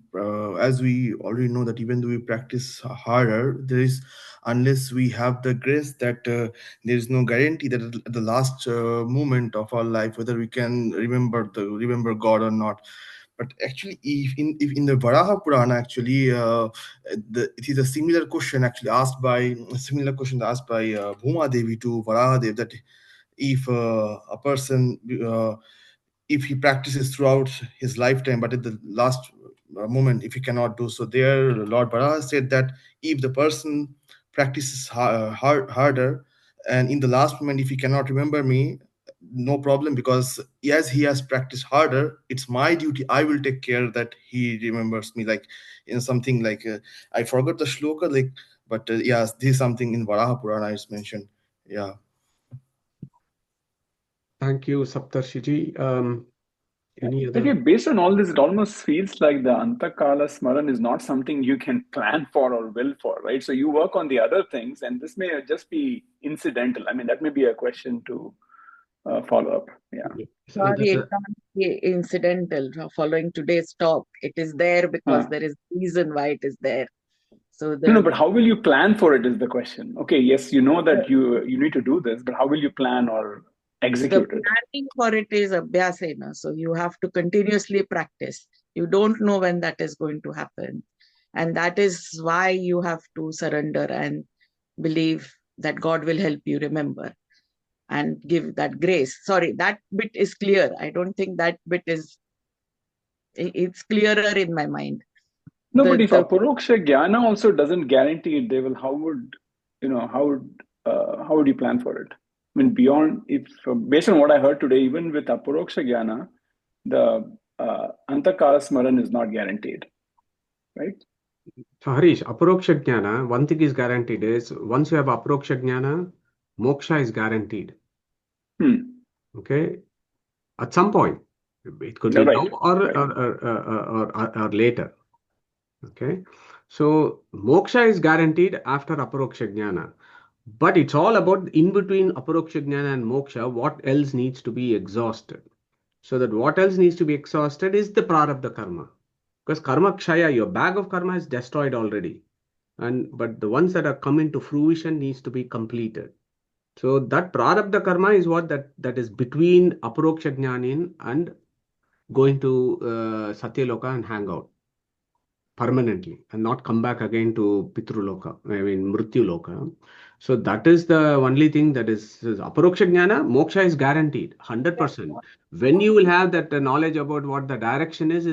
S8: as we already know that even though we practice harder, there is unless we have the grace that there is no guarantee that at the last moment of our life whether we can remember God or not. But actually, if in the Varaha Purana, actually, it is a similar question asked by Bhuma Devi to Varaha Dev, that if a person if he practices throughout his lifetime but at the last moment if he cannot do so, there Lord Varaha said that if the person practices harder and in the last moment if he cannot remember me, no problem, because as he has practiced harder, it's my duty, I will take care that he remembers me, like in something like I forgot the shloka, like, but yes, this is something in Varaha Purana is mentioned. Yeah.
S1: Thank you, Saptarshiji. Any
S5: Okay,
S1: other?
S5: based on all this, it almost feels like the Antakala Smaran is not something you can plan for or will for, right? So you work on the other things, and this may just be incidental. I mean, that may be a question to follow up. Yeah.
S1: So
S7: Sorry, it can't be incidental. Following today's talk, it is there because there is reason why it is there. So
S5: No,
S7: the
S5: but how will you plan for it is the question. Okay, yes, you know that you need to do this, but how will you plan or
S7: the
S5: execute it?
S7: planning for it is abhyasena. So you have to continuously practice. You don't know when that is going to happen. And that is why you have to surrender and believe that God will help you remember and give that grace. Sorry, that bit is clear. I don't think that bit is, it's clearer in my mind.
S5: No, but if
S7: The
S5: Aparoksha Jnana also doesn't guarantee it, they will, how would you plan for it? I mean, beyond, if based on what I heard today, even with Aparoksha Jnana, the Antakala Smaran is not guaranteed, right?
S1: So Harish, Aparoksha Jnana, one thing is guaranteed is once you have Aparoksha Jnana, moksha is guaranteed. Okay? At some point. It could be now
S5: Right.
S1: or later. Okay? So moksha is guaranteed after Aparoksha Jnana. But it's all about in between Aparoksha Jnana and moksha, what else needs to be exhausted. So that what else needs to be exhausted is the prarabdha karma. Because karma kshaya, your bag of karma is destroyed already. But the ones that are come into fruition needs to be completed. So that prarabdha karma is what that is between aparoksha jnanin and going to Satyaloka and hang out permanently and not come back again to Pitruloka, I mean Mrityu-loka. So that is the only thing that is Aparoksha Jnana, moksha is guaranteed 100%. When you will have that knowledge about what the direction is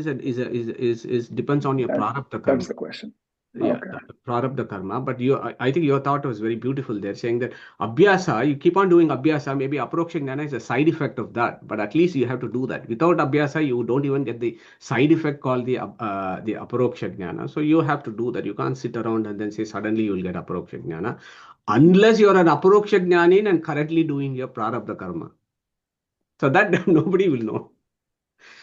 S1: depends on your prarabdha karma.
S5: That's the question.
S1: Yeah,
S5: Okay.
S1: prarabdha karma. But I think your thought was very beautiful there, saying that abhyasa, you keep on doing abhyasa, maybe aproksha jnana is a side effect of that, but at least you have to do that. Without abhyasa, you don't even get the side effect called the aproksha jnana. So you have to do that. You can't sit around and then say suddenly you will get aproksha jnana, unless you're an aproksha jnanin and currently doing your prarabdha karma. So that nobody will know.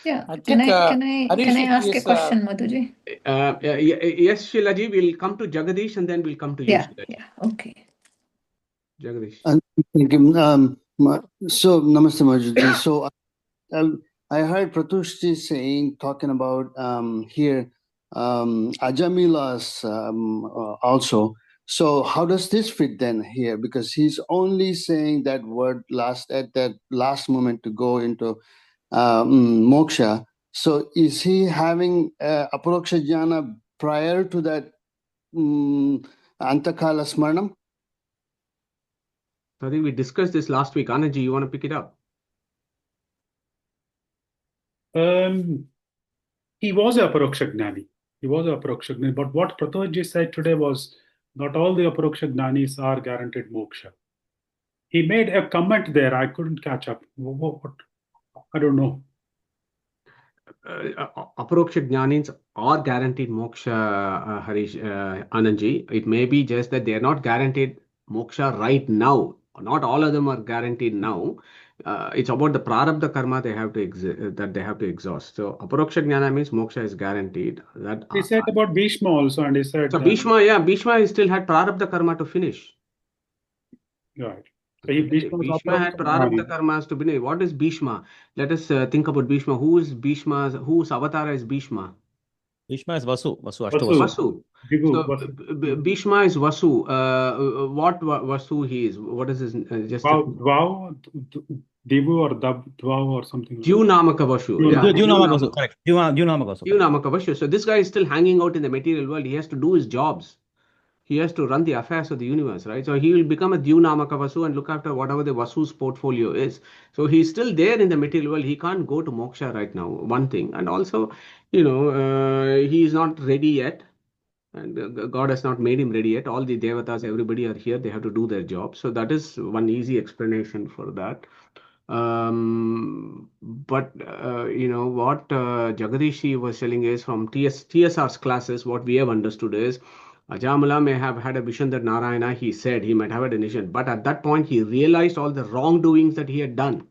S9: Yeah.
S4: I
S9: Can
S4: think
S9: I ask a
S4: is
S9: question, Madhuji?
S1: Yes, Shilaji, we'll come to Jagadish and then we'll come to you,
S9: Yeah.
S1: Shilaji.
S9: Yeah. Okay.
S1: Jagadish.
S10: Thank you. So, Namaste, Majuji. So, I heard Prathosh saying, talking about here, Ajamilas also. So, how does this fit then here? Because he's only saying that word at that last moment to go into moksha. So, is he having Aparoksha Jnana prior to that Antakala Smarnam?
S1: I think we discussed this last week. Anandji, you want to pick it up?
S2: He was a Aparoksha Gnani. He was a Aparoksha Gnani. But what Prathosh said today was not all the Aparoksha Gnanis are guaranteed moksha. He made a comment there. I couldn't catch up. What? I don't know.
S1: Aparoksha jnanins are guaranteed moksha, Harish, Anandji. It may be just that they are not guaranteed moksha right now. Not all of them are guaranteed now. It's about the prarabdha karma they have to that they have to exhaust. So aparoksha jnana means moksha is guaranteed. That
S2: He said about Bhishma also, and he said,
S1: so Bhishma still had prarabdha karma to finish.
S2: right. So
S1: Okay,
S2: Bhishma was
S1: Bhishma had prarabdha karmas to finish. What is Bhishma? Let us think about Bhishma. Who is Bhishma? Whose avatar is Bhishma?
S11: Bhishma is Vasu,
S1: Vasu. So
S2: Vasu.
S1: Bhishma is Vasu. What Vasu he is? What is his? Just
S2: Devu or Dvav or something like that.
S1: Dhyunamaka Vasu. Yeah,
S11: Dhyunamaka Vasu, correct. Dhyunamaka Vasu.
S1: Dhyunamaka Vasu. So this guy is still hanging out in the material world. He has to do his jobs. He has to run the affairs of the universe, right? So he will become a Dhyunamaka Vasu and look after whatever the Vasu's portfolio is. So he's still there in the material world. He can't go to moksha right now, one thing. And also, he is not ready yet. And God has not made him ready yet. All the devatas, everybody are here. They have to do their job. So that is one easy explanation for that. But what Jagadishi was telling is from TSR's classes, what we have understood is Ajamala may have had a vision that Narayana, he said he might have had a vision, but at that point he realized all the wrongdoings that he had done.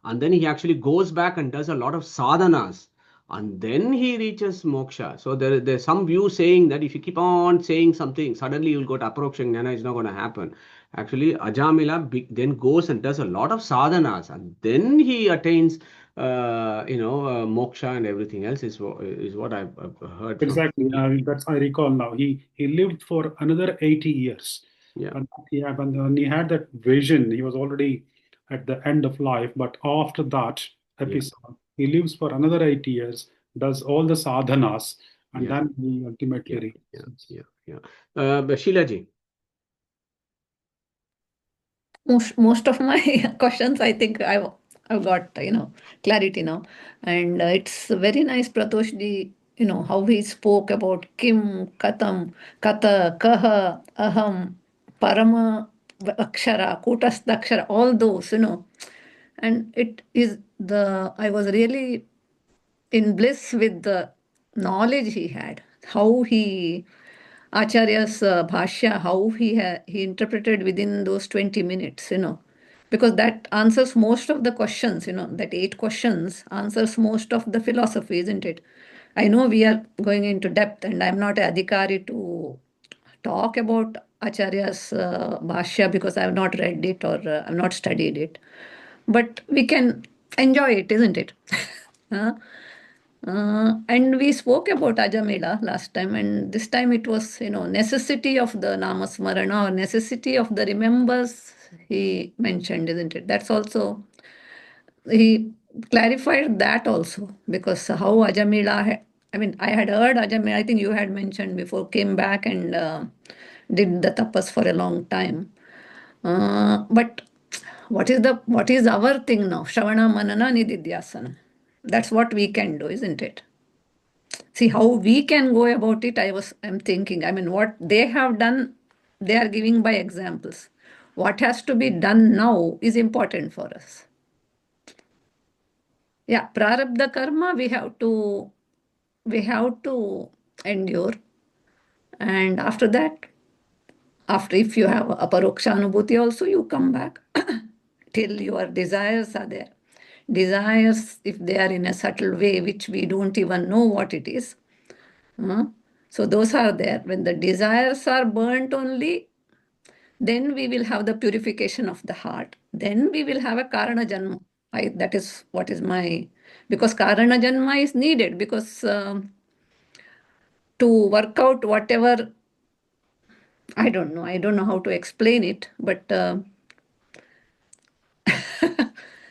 S1: And then he actually goes back and does a lot of sadhanas. And then he reaches moksha. So there's some view saying that if you keep on saying something, suddenly you'll go to aproksha jnana. It's not going to happen. Actually, Ajamila then goes and does a lot of sadhanas, and then he attains, moksha and everything else is what I've heard.
S2: Exactly. That's I recall now. He lived for another 80 years.
S1: Yeah.
S2: And when he had that vision, he was already at the end of life. But after that episode, he lives for another 80 years, does all the sadhanas, and then he ultimately reaches.
S1: Sheilaji.
S9: Most of my questions, I think I've got clarity now, and it's very nice, Prathosh, how he spoke about Kim, Katam, Kata, Kaha, Aham, Parama, Akshara, Kutasthakshara, all those, and it is I was really in bliss with the knowledge he had, how he Acharya's bhashya, how he interpreted within those 20 minutes, because that answers most of the questions, that 8 questions answers most of the philosophy, isn't it? I know we are going into depth, and I'm not a adhikari to talk about Acharya's bhashya because I have not read it or I've not studied it. But we can enjoy it, isn't it? And we spoke about Ajamela last time, and this time it was, necessity of the Namasmarana or necessity of the remembers he mentioned, isn't it? That's also, he clarified that also, because how Ajamela, I had heard Ajamela, I think you had mentioned before, came back and did the tapas for a long time. But what is our thing now? Shravana, Manana, Nididhyasana. That's what we can do, isn't it? See how we can go about it. I'm thinking, what they have done, they are giving by examples. What has to be done now is important for us. Yeah, prarabdha karma we have to endure, and after that, if you have aparoksha anubhuti also, you come back till your desires are there. Desires, if they are in a subtle way which we don't even know what it is, so those are there. When the desires are burnt only, then we will have the purification of the heart. Then we will have a Karana Janma. That is what is because Karana Janma is needed, because to work out whatever, I don't know how to explain it, but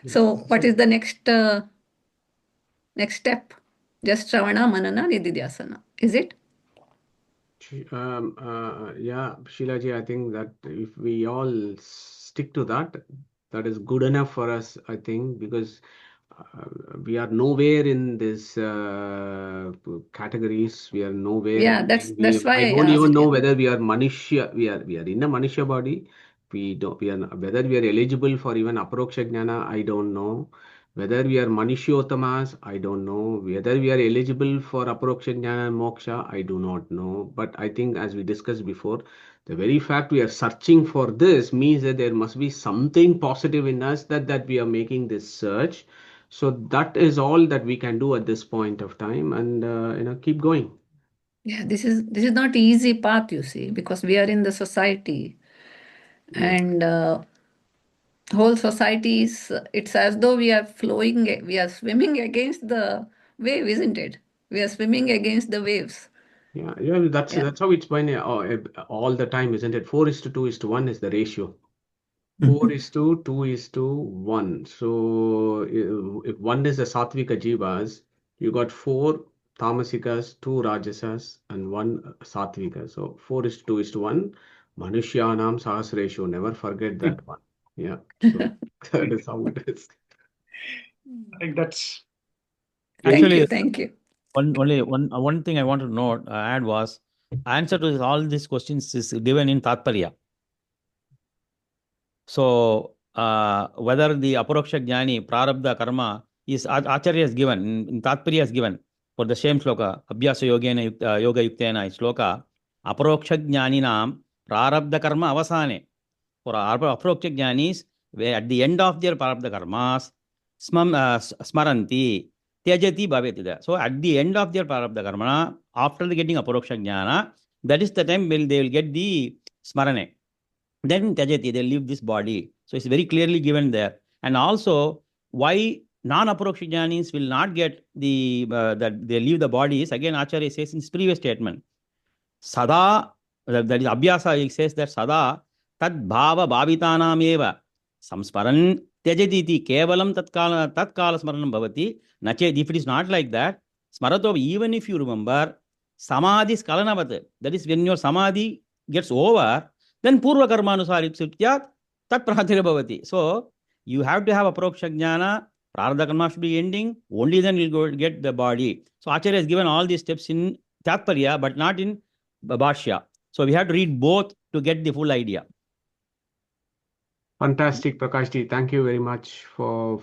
S9: so what is the next step? Just Shravana, Manana, Nididhyasana. Is it?
S1: Sheilaji, I think that if we all stick to that, that is good enough for us, I think, because we are nowhere in this categories. We are nowhere.
S9: Yeah, that's why
S1: I don't even know whether we are Manushya. We are in a Manushya body. We are whether we are eligible for even Aparoksha Jnana. I don't know. Whether we are Manishyottamas, I don't know. Whether we are eligible for Aparoksha Jnana and Moksha, I do not know. But I think, as we discussed before, the very fact we are searching for this means that there must be something positive in us that we are making this search. So that is all that we can do at this point of time, and keep going.
S9: Yeah, this is not easy path, you see, because we are in the society, and whole society is, it's as though we are swimming against the wave, isn't it? We are swimming against the waves.
S1: Yeah, that's
S9: Yeah.
S1: how it's been all the time, isn't it? 4:2:1 is the ratio. 4:2:1. So if one is the Satvika Jivas, you got 4 Tamasikas, 2 Rajasas, and 1 Satvika. So 4:2:1. Manushyanam Sahas ratio. Never forget that one. Yeah. So that is how it is.
S2: I think that's
S11: Actually,
S9: Thank you.
S11: one thing I want to note, add was, answer to all these questions is given in Tatparya. So, whether the Aparoksha Jnani, Prarabdha Karma, is Acharya is given, in Tatparya is given for the same sloka, Abhyasa Yoga Yuktena sloka, Aparoksha Jnani Nam, Prarabdha Karma Avasane. For Aparoksha Jnanis, where at the end of their Prarabdha Karmas, Smaranti, Tyajati Bhavetida. So, at the end of their Prarabdha Karma, after getting Aparoksha Jnana, that is the time when they will get the Smarane. Then Tyajati, they leave this body. So it's very clearly given there. And also, why non-Aparoksha Jnanis will not get that they leave the bodies, again Acharya says in his previous statement, Sada, that is Abhyasa, he says that Sada, Tad Bhava Bhavitanam Eva, Samsparan Tyajati iti Kevalam Tatkala Smaranam Bhavati, Nachet, if it is not like that, Smarato, even if you remember, Samadhi Skalanavat, that is when your Samadhi gets over, then Purva Karmanusari Sutya, Tat Prahatira Bhavati. So, you have to have Aparoksha Jnana, Prarabdha Karma should be ending, only then you'll go get the body. So, Acharya has given all these steps in Tatparya, but not in Bhashya. So, we have to read both to get the full idea.
S1: Fantastic, Prakashji. Thank you very much for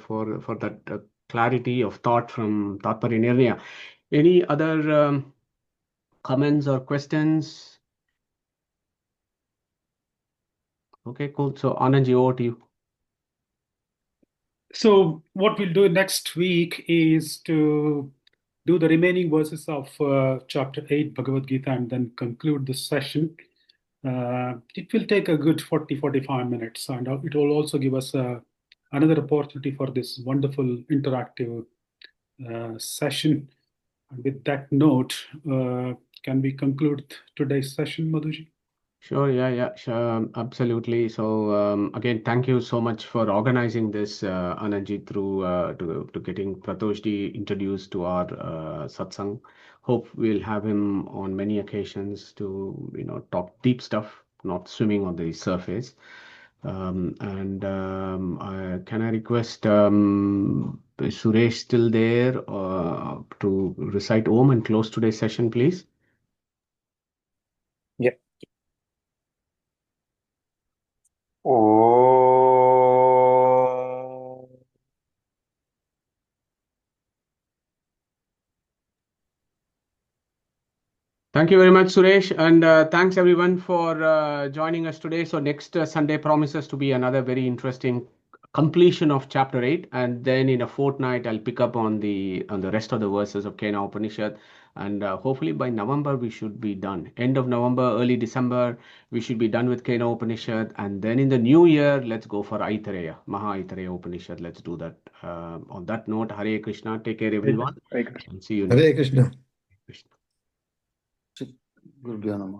S1: that clarity of thought from Tatparya Nirnaya. Any other comments or questions? Okay, cool. So, Anandji, over to you.
S2: So what we'll do next week is to do the remaining verses of chapter 8 Bhagavad Gita and then conclude the session. It will take a good 40-45 minutes, and it will also give us another opportunity for this wonderful interactive session. And with that note, can we conclude today's session, Madhuji?
S1: Sure, yeah, sure, absolutely. So again, thank you so much for organizing this, Anandji, through to getting Prathoshji introduced to our satsang. Hope we'll have him on many occasions to talk deep stuff, not swimming on the surface. Can I request Suresh still there to recite Om and close today's session, please?
S12: Yep. Oh.
S1: Thank you very much, Suresh, and thanks everyone for joining us today. So next Sunday promises to be another very interesting completion of chapter 8, and then in a fortnight I'll pick up on the rest of the verses of Kena Upanishad, and hopefully by November we should be done. End of November, early December, we should be done with Kena Upanishad, and then in the new year let's go for Aitareya, Maha Aitareya Upanishad. Let's do that. On that note, Hare Krishna. Take care, everyone,
S5: Hare Krishna.
S1: and see you next.
S12: Hare Krishna.
S1: Krishna.
S10: Guru Namaha.